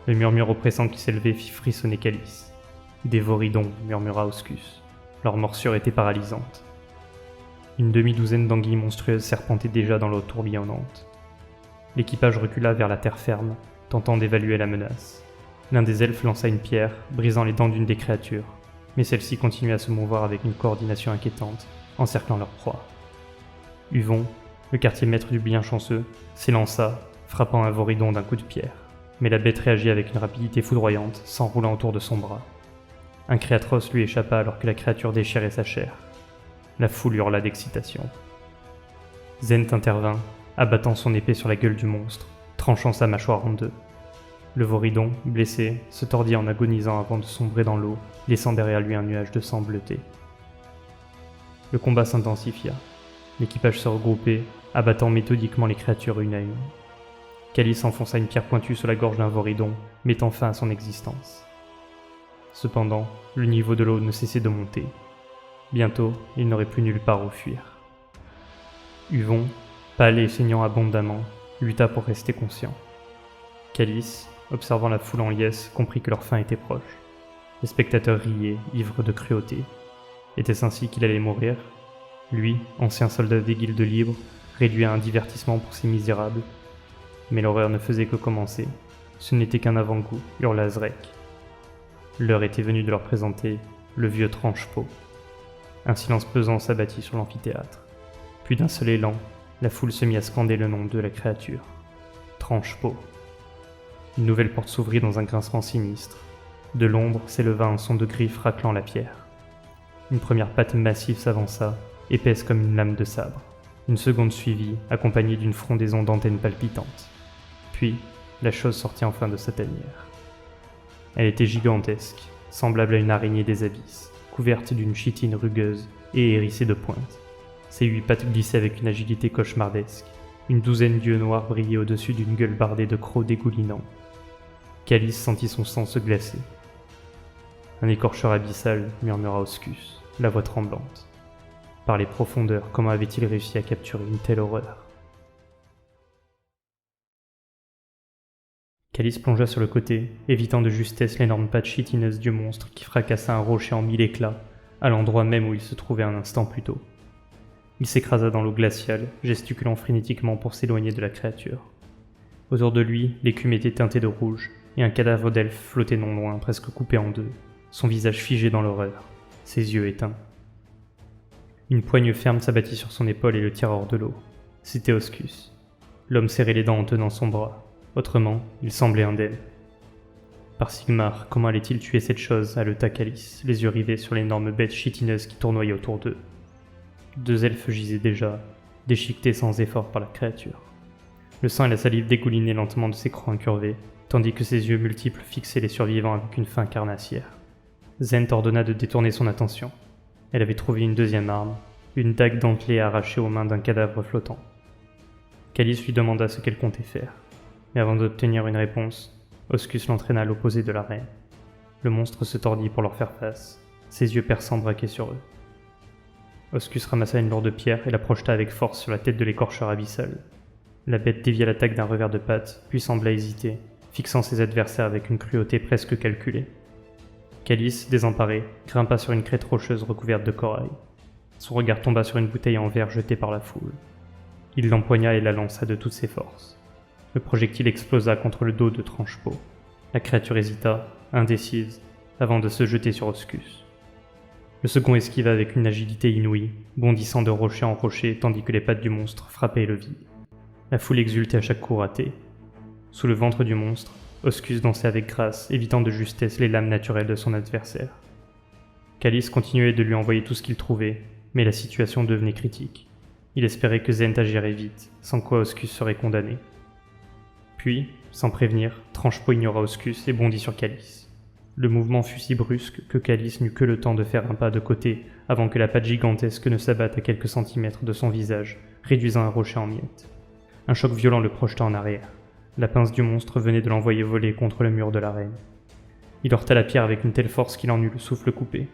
Le murmure oppressant qui s'élevait fit frissonner Calice. « Des Voridons » murmura Oscus. Leur morsure était paralysante. Une demi-douzaine d'anguilles monstrueuses serpentaient déjà dans l'eau tourbillonnante. L'équipage recula vers la terre ferme, tentant d'évaluer la menace. L'un des elfes lança une pierre, brisant les dents d'une des créatures, mais celle-ci continuait à se mouvoir avec une coordination inquiétante, encerclant leur proie. Huvon, Le quartier maître du bienchanceux s'élança, frappant un Voridon d'un coup de pierre. Mais la bête réagit avec une rapidité foudroyante, s'enroulant autour de son bras. Un cri atroce lui échappa alors que la créature déchirait sa chair. La foule hurla d'excitation. Zent intervint, abattant son épée sur la gueule du monstre, tranchant sa mâchoire en deux. Le Voridon, blessé, se tordit en agonisant avant de sombrer dans l'eau, laissant derrière lui un nuage de sang bleuté. Le combat s'intensifia. L'équipage se regroupait, abattant méthodiquement les créatures une à une. Calice enfonça une pierre pointue sur la gorge d'un Voridon, mettant fin à son existence. Cependant, le niveau de l'eau ne cessait de monter. Bientôt, il n'aurait plus nulle part où fuir. Huvon, pâle et saignant abondamment, lutta pour rester conscient. Calice, observant la foule en liesse, comprit que leur fin était proche. Les spectateurs riaient, ivres de cruauté. Était-ce ainsi qu'il allait mourir? Lui, ancien soldat des guildes libres, réduit à un divertissement pour ces misérables. Mais l'horreur ne faisait que commencer. Ce n'était qu'un avant-goût, hurla Zrek. L'heure était venue de leur présenter le vieux Tranche-Peau. Un silence pesant s'abattit sur l'amphithéâtre. Puis d'un seul élan, la foule se mit à scander le nom de la créature. Tranche-Peau. Une nouvelle porte s'ouvrit dans un grincement sinistre. De l'ombre s'éleva un son de griffes raclant la pierre. Une première patte massive s'avança, épaisse comme une lame de sabre. Une seconde suivit, accompagnée d'une frondaison d'antennes palpitantes. Puis, la chose sortit enfin de sa tanière. Elle était gigantesque, semblable à une araignée des abysses, couverte d'une chitine rugueuse et hérissée de pointes. Ses 8 pattes glissaient avec une agilité cauchemardesque. Une douzaine d'yeux noirs brillaient au-dessus d'une gueule bardée de crocs dégoulinants. Calice sentit son sang se glacer. Un écorcheur abyssal, murmura Oscus, la voix tremblante. Par les profondeurs, comment avait-il réussi à capturer une telle horreur? Calice plongea sur le côté, évitant de justesse l'énorme patte chitineuse du monstre qui fracassa un rocher en 1000 éclats, à l'endroit même où il se trouvait un instant plus tôt. Il s'écrasa dans l'eau glaciale, gesticulant frénétiquement pour s'éloigner de la créature. Autour de lui, l'écume était teintée de rouge, et un cadavre d'elfe flottait non loin, presque coupé en deux, son visage figé dans l'horreur, ses yeux éteints. Une poigne ferme s'abattit sur son épaule et le tira hors de l'eau. C'était Oscus. L'homme serrait les dents en tenant son bras. Autrement, il semblait indemne. Par Sigmar, comment allait-il tuer cette chose, haleta Calice, les yeux rivés sur l'énorme bête chitineuse qui tournoyait autour d'eux. 2 elfes gisaient déjà, déchiquetés sans effort par la créature. Le sang et la salive dégoulinaient lentement de ses crocs incurvés, tandis que ses yeux multiples fixaient les survivants avec une faim carnassière. Zent ordonna de détourner son attention. Elle avait trouvé une deuxième arme, une dague dentelée arrachée aux mains d'un cadavre flottant. Calice lui demanda ce qu'elle comptait faire. Mais avant d'obtenir une réponse, Oscus l'entraîna à l'opposé de l'arène. Le monstre se tordit pour leur faire face, ses yeux perçants braqués sur eux. Oscus ramassa une lourde pierre et la projeta avec force sur la tête de l'écorcheur abyssal. La bête dévia l'attaque d'un revers de patte, puis sembla hésiter, fixant ses adversaires avec une cruauté presque calculée. Calice, désemparé, grimpa sur une crête rocheuse recouverte de corail. Son regard tomba sur une bouteille en verre jetée par la foule. Il l'empoigna et la lança de toutes ses forces. Le projectile explosa contre le dos de Tranche-Peau. La créature hésita, indécise, avant de se jeter sur Oscus. Le second esquiva avec une agilité inouïe, bondissant de rocher en rocher tandis que les pattes du monstre frappaient le vide. La foule exultait à chaque coup raté. Sous le ventre du monstre, Oscus dansait avec grâce, évitant de justesse les lames naturelles de son adversaire. Calice continuait de lui envoyer tout ce qu'il trouvait, mais la situation devenait critique. Il espérait que Zent agirait vite, sans quoi Oscus serait condamné. Puis, sans prévenir, Tranche-Peau ignora Oscus et bondit sur Calice. Le mouvement fut si brusque que Calice n'eut que le temps de faire un pas de côté avant que la patte gigantesque ne s'abatte à quelques centimètres de son visage, réduisant un rocher en miettes. Un choc violent le projeta en arrière. La pince du monstre venait de l'envoyer voler contre le mur de l'arène. Il heurta la pierre avec une telle force qu'il en eut le souffle coupé.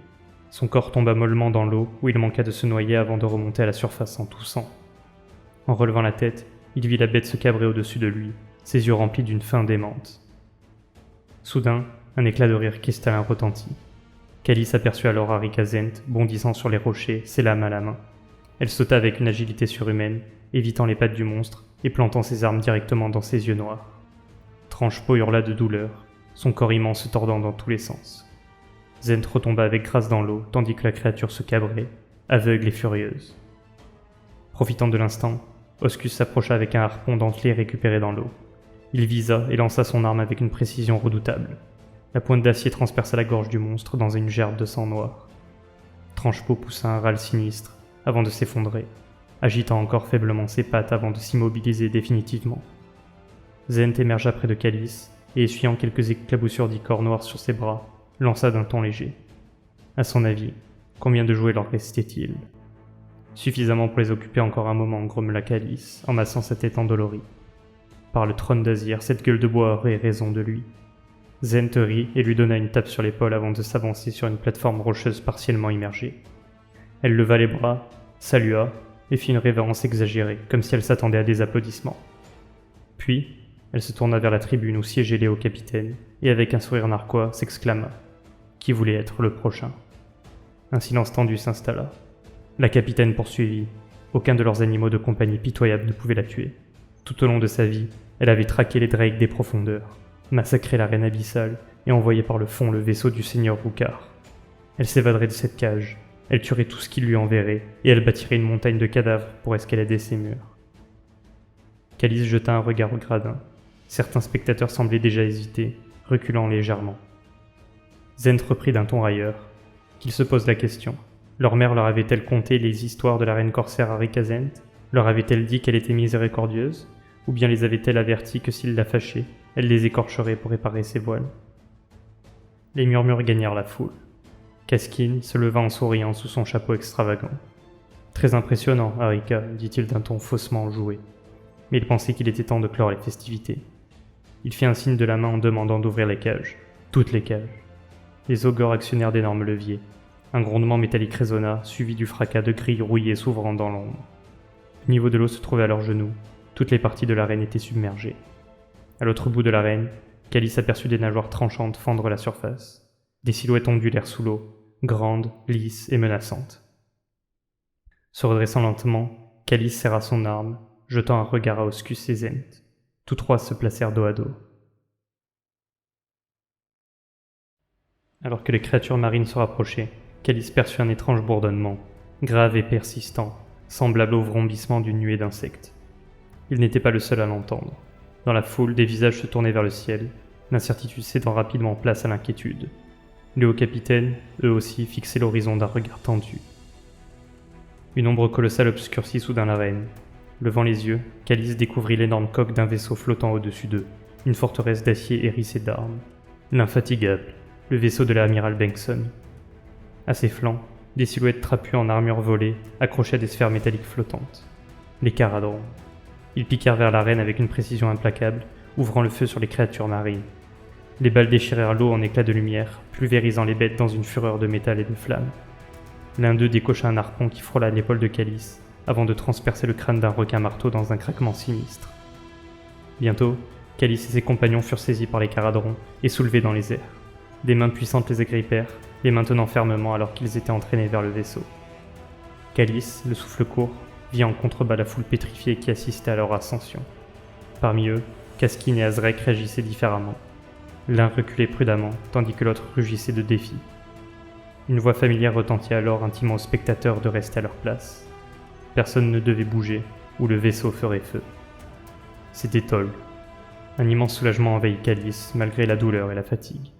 Son corps tomba mollement dans l'eau où il manqua de se noyer avant de remonter à la surface en toussant. En relevant la tête, il vit la bête se cabrer au-dessus de lui, ses yeux remplis d'une faim démente. Soudain, un éclat de rire cristallin retentit. Calice aperçut alors Arika Zent bondissant sur les rochers, ses lames à la main. Elle sauta avec une agilité surhumaine, évitant les pattes du monstre et plantant ses armes directement dans ses yeux noirs. Tranche-Peau hurla de douleur, son corps immense se tordant dans tous les sens. Zent retomba avec grâce dans l'eau tandis que la créature se cabrait, aveugle et furieuse. Profitant de l'instant, Oscus s'approcha avec un harpon dentelé récupéré dans l'eau. Il visa et lança son arme avec une précision redoutable. La pointe d'acier transperça la gorge du monstre dans une gerbe de sang noir. Tranche-peau poussa un râle sinistre avant de s'effondrer, agitant encore faiblement ses pattes avant de s'immobiliser définitivement. Zent émergea près de Calice et, essuyant quelques éclaboussures d'ichor noir sur ses bras, lança d'un ton léger. À son avis, combien de jouets leur restait-il ? Suffisamment pour les occuper encore un moment, grommela Calice, en massant sa tête endolorie. Par le trône d'Azir, cette gueule de bois aurait raison de lui. Zent rit et lui donna une tape sur l'épaule avant de s'avancer sur une plateforme rocheuse partiellement immergée. Elle leva les bras, salua et fit une révérence exagérée, comme si elle s'attendait à des applaudissements. Puis, elle se tourna vers la tribune où siégeait Léo Capitaine et avec un sourire narquois s'exclama « Qui voulait être le prochain ?» Un silence tendu s'installa. La capitaine poursuivit. Aucun de leurs animaux de compagnie pitoyables ne pouvait la tuer. Tout au long de sa vie, elle avait traqué les drakes des profondeurs, massacré la reine abyssale et envoyé par le fond le vaisseau du seigneur Rukar. Elle s'évaderait de cette cage, elle tuerait tout ce qui lui enverrait et elle bâtirait une montagne de cadavres pour escalader ses murs. Calice jeta un regard au gradin. Certains spectateurs semblaient déjà hésiter, reculant légèrement. Zent reprit d'un ton railleur. Qu'ils se posent la question. Leur mère leur avait-elle conté les histoires de la reine corsaire Arikazent ? Leur avait-elle dit qu'elle était miséricordieuse ? Ou bien les avait-elle avertis que s'ils la fâchaient, elle les écorcherait pour réparer ses voiles ? Les murmures gagnèrent la foule. Caskin se leva en souriant sous son chapeau extravagant. « Très impressionnant, Arika, dit-il d'un ton faussement enjoué. Mais il pensait qu'il était temps de clore les festivités. Il fit un signe de la main en demandant d'ouvrir les cages. Toutes les cages. Les augures actionnèrent d'énormes leviers. Un grondement métallique résonna, suivi du fracas de grilles rouillées s'ouvrant dans l'ombre. Le niveau de l'eau se trouvait à leurs genoux. Toutes les parties de l'arène étaient submergées. À l'autre bout de l'arène, Calice aperçut des nageoires tranchantes fendre la surface. Des silhouettes ondulèrent sous l'eau, grandes, lisses et menaçantes. Se redressant lentement, Calice serra son arme, jetant un regard à Oscus et Zent. Tous trois se placèrent dos à dos. Alors que les créatures marines se rapprochaient, Calice perçut un étrange bourdonnement, grave et persistant, semblable au vrombissement d'une nuée d'insectes. Il n'était pas le seul à l'entendre. Dans la foule, des visages se tournaient vers le ciel, l'incertitude cédant rapidement place à l'inquiétude. Les hauts capitaines, eux aussi, fixaient l'horizon d'un regard tendu. Une ombre colossale obscurcit soudain l'arène. Levant les yeux, Calice découvrit l'énorme coque d'un vaisseau flottant au-dessus d'eux, une forteresse d'acier hérissée d'armes. L'infatigable, le vaisseau de l'amiral Bengtson. À ses flancs, des silhouettes trapues en armure volée accrochaient à des sphères métalliques flottantes. Les Caradrons. Ils piquèrent vers l'arène avec une précision implacable, ouvrant le feu sur les créatures marines. Les balles déchirèrent l'eau en éclats de lumière, pulvérisant les bêtes dans une fureur de métal et de flammes. L'un d'eux décocha un harpon qui frôla l'épaule de Calice, avant de transpercer le crâne d'un requin-marteau dans un craquement sinistre. Bientôt, Calice et ses compagnons furent saisis par les Caradrons et soulevés dans les airs. Des mains puissantes les agrippèrent, les maintenant fermement alors qu'ils étaient entraînés vers le vaisseau. Calice, le souffle court, vit en contrebas la foule pétrifiée qui assistait à leur ascension. Parmi eux, Caskin et Azrek réagissaient différemment. L'un reculait prudemment, tandis que l'autre rugissait de défi. Une voix familière retentit alors, intimant aux spectateurs de rester à leur place. Personne ne devait bouger, ou le vaisseau ferait feu. C'était Tol. Un immense soulagement envahit Calice, malgré la douleur et la fatigue.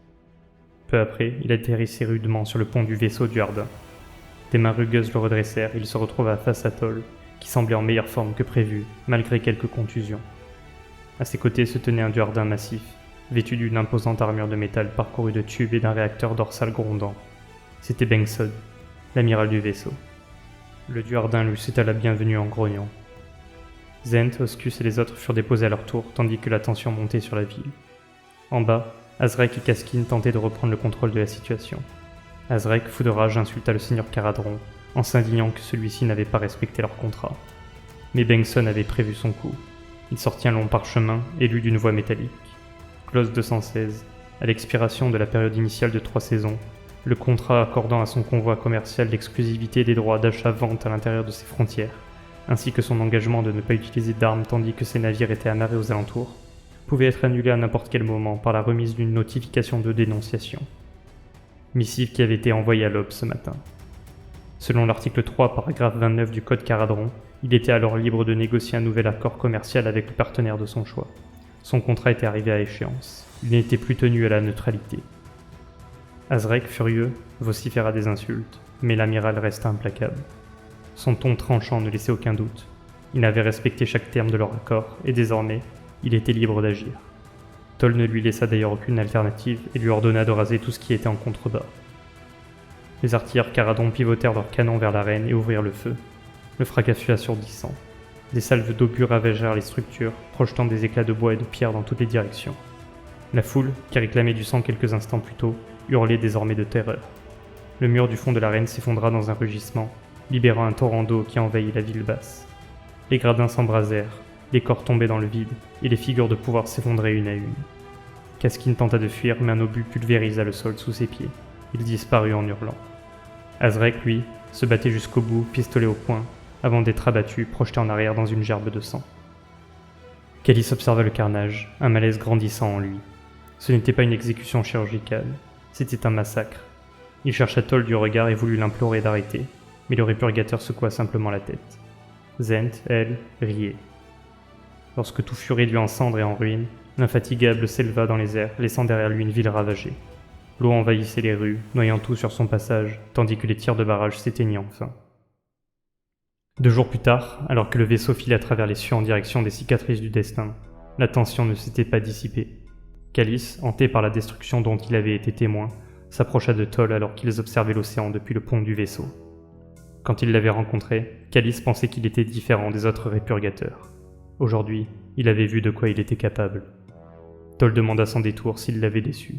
Peu après, il atterrissait rudement sur le pont du vaisseau du Ardin. Des mains rugueuses le redressèrent et il se retrouva face à Tol, qui semblait en meilleure forme que prévu, malgré quelques contusions. À ses côtés se tenait un Duardin massif, vêtu d'une imposante armure de métal parcourue de tubes et d'un réacteur dorsal grondant. C'était Bengtson, l'amiral du vaisseau. Le Duardin lui souhaita la bienvenue en grognant. Zent, Oscus et les autres furent déposés à leur tour, tandis que la tension montait sur la ville. En bas, Azrek et Caskin tentaient de reprendre le contrôle de la situation. Azrek, fou de rage, insulta le seigneur Caradron, en s'indignant que celui-ci n'avait pas respecté leur contrat. Mais Bengtson avait prévu son coup. Il sortit un long parchemin, et lut d'une voix métallique. Clause 216. À l'expiration de la période initiale de 3 saisons, le contrat accordant à son convoi commercial l'exclusivité des droits d'achat-vente à l'intérieur de ses frontières, ainsi que son engagement de ne pas utiliser d'armes tandis que ses navires étaient amarrés aux alentours, pouvait être annulé à n'importe quel moment par la remise d'une notification de dénonciation. Missive qui avait été envoyée à l'aube ce matin. Selon l'article 3, paragraphe 29 du Code Caradron, Il était alors libre de négocier un nouvel accord commercial avec le partenaire de son choix. Son contrat était arrivé à échéance. Il n'était plus tenu à la neutralité. Azrek, furieux, vociféra des insultes, mais l'amiral resta implacable. Son ton tranchant ne laissait aucun doute. Il avait respecté chaque terme de leur accord, et désormais, il était libre d'agir. Toll ne lui laissa d'ailleurs aucune alternative et lui ordonna de raser tout ce qui était en contrebas. Les artilleurs Caradon pivotèrent leurs canons vers l'arène et ouvrirent le feu. Le fracas fut assourdissant. Des salves d'obus ravagèrent les structures, projetant des éclats de bois et de pierre dans toutes les directions. La foule, qui réclamait du sang quelques instants plus tôt, hurlait désormais de terreur. Le mur du fond de l'arène s'effondra dans un rugissement, libérant un torrent d'eau qui envahit la ville basse. Les gradins s'embrasèrent, les corps tombaient dans le vide, et les figures de pouvoir s'effondraient une à une. Kaskin tenta de fuir, mais un obus pulvérisa le sol sous ses pieds. Il disparut en hurlant. Azrek, lui, se battait jusqu'au bout, pistolet au poing, avant d'être abattu, projeté en arrière dans une gerbe de sang. Calice observa le carnage, un malaise grandissant en lui. Ce n'était pas une exécution chirurgicale, c'était un massacre. Il chercha Toll du regard et voulut l'implorer d'arrêter, mais le répurgateur secoua simplement la tête. Zent, elle, riait. Lorsque tout fut réduit en cendres et en ruines, l'infatigable s'éleva dans les airs, laissant derrière lui une ville ravagée. L'eau envahissait les rues, noyant tout sur son passage, tandis que les tirs de barrage s'éteignaient enfin. 2 jours plus tard, alors que le vaisseau filait à travers les cieux en direction des cicatrices du destin, la tension ne s'était pas dissipée. Calice, hanté par la destruction dont il avait été témoin, s'approcha de Toll alors qu'ils observaient l'océan depuis le pont du vaisseau. Quand il l'avait rencontré, Calice pensait qu'il était différent des autres répurgateurs. Aujourd'hui, il avait vu de quoi il était capable. Toll demanda sans détour s'il l'avait déçu.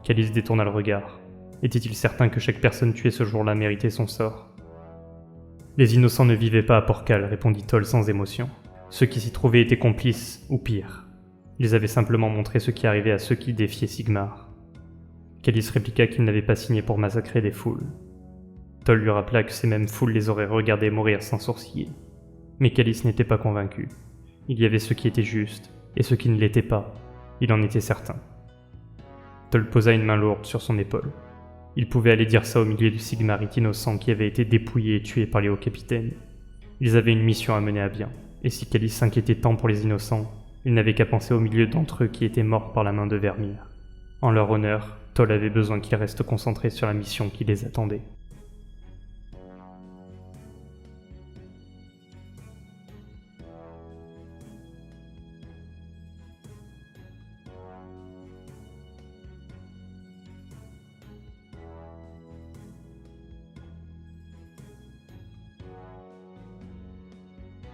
Calice détourna le regard. Était-il certain que chaque personne tuée ce jour-là méritait son sort ? Les innocents ne vivaient pas à Porcal, répondit Toll sans émotion. Ceux qui s'y trouvaient étaient complices, ou pire. Ils avaient simplement montré ce qui arrivait à ceux qui défiaient Sigmar. Calice répliqua qu'il n'avait pas signé pour massacrer des foules. Toll lui rappela que ces mêmes foules les auraient regardés mourir sans sourciller. Mais Calice n'était pas convaincu. Il y avait ceux qui étaient justes, et ceux qui ne l'étaient pas. Il en était certain. Toll posa une main lourde sur son épaule. Il pouvait aller dire ça au milieu du Sigmarite innocent qui avait été dépouillé et tué par les hauts capitaines. Ils avaient une mission à mener à bien, et si Calice s'inquiétait tant pour les innocents, il n'avait qu'à penser au milieu d'entre eux qui étaient morts par la main de Vermeer. En leur honneur, Toll avait besoin qu'ils restent concentrés sur la mission qui les attendait.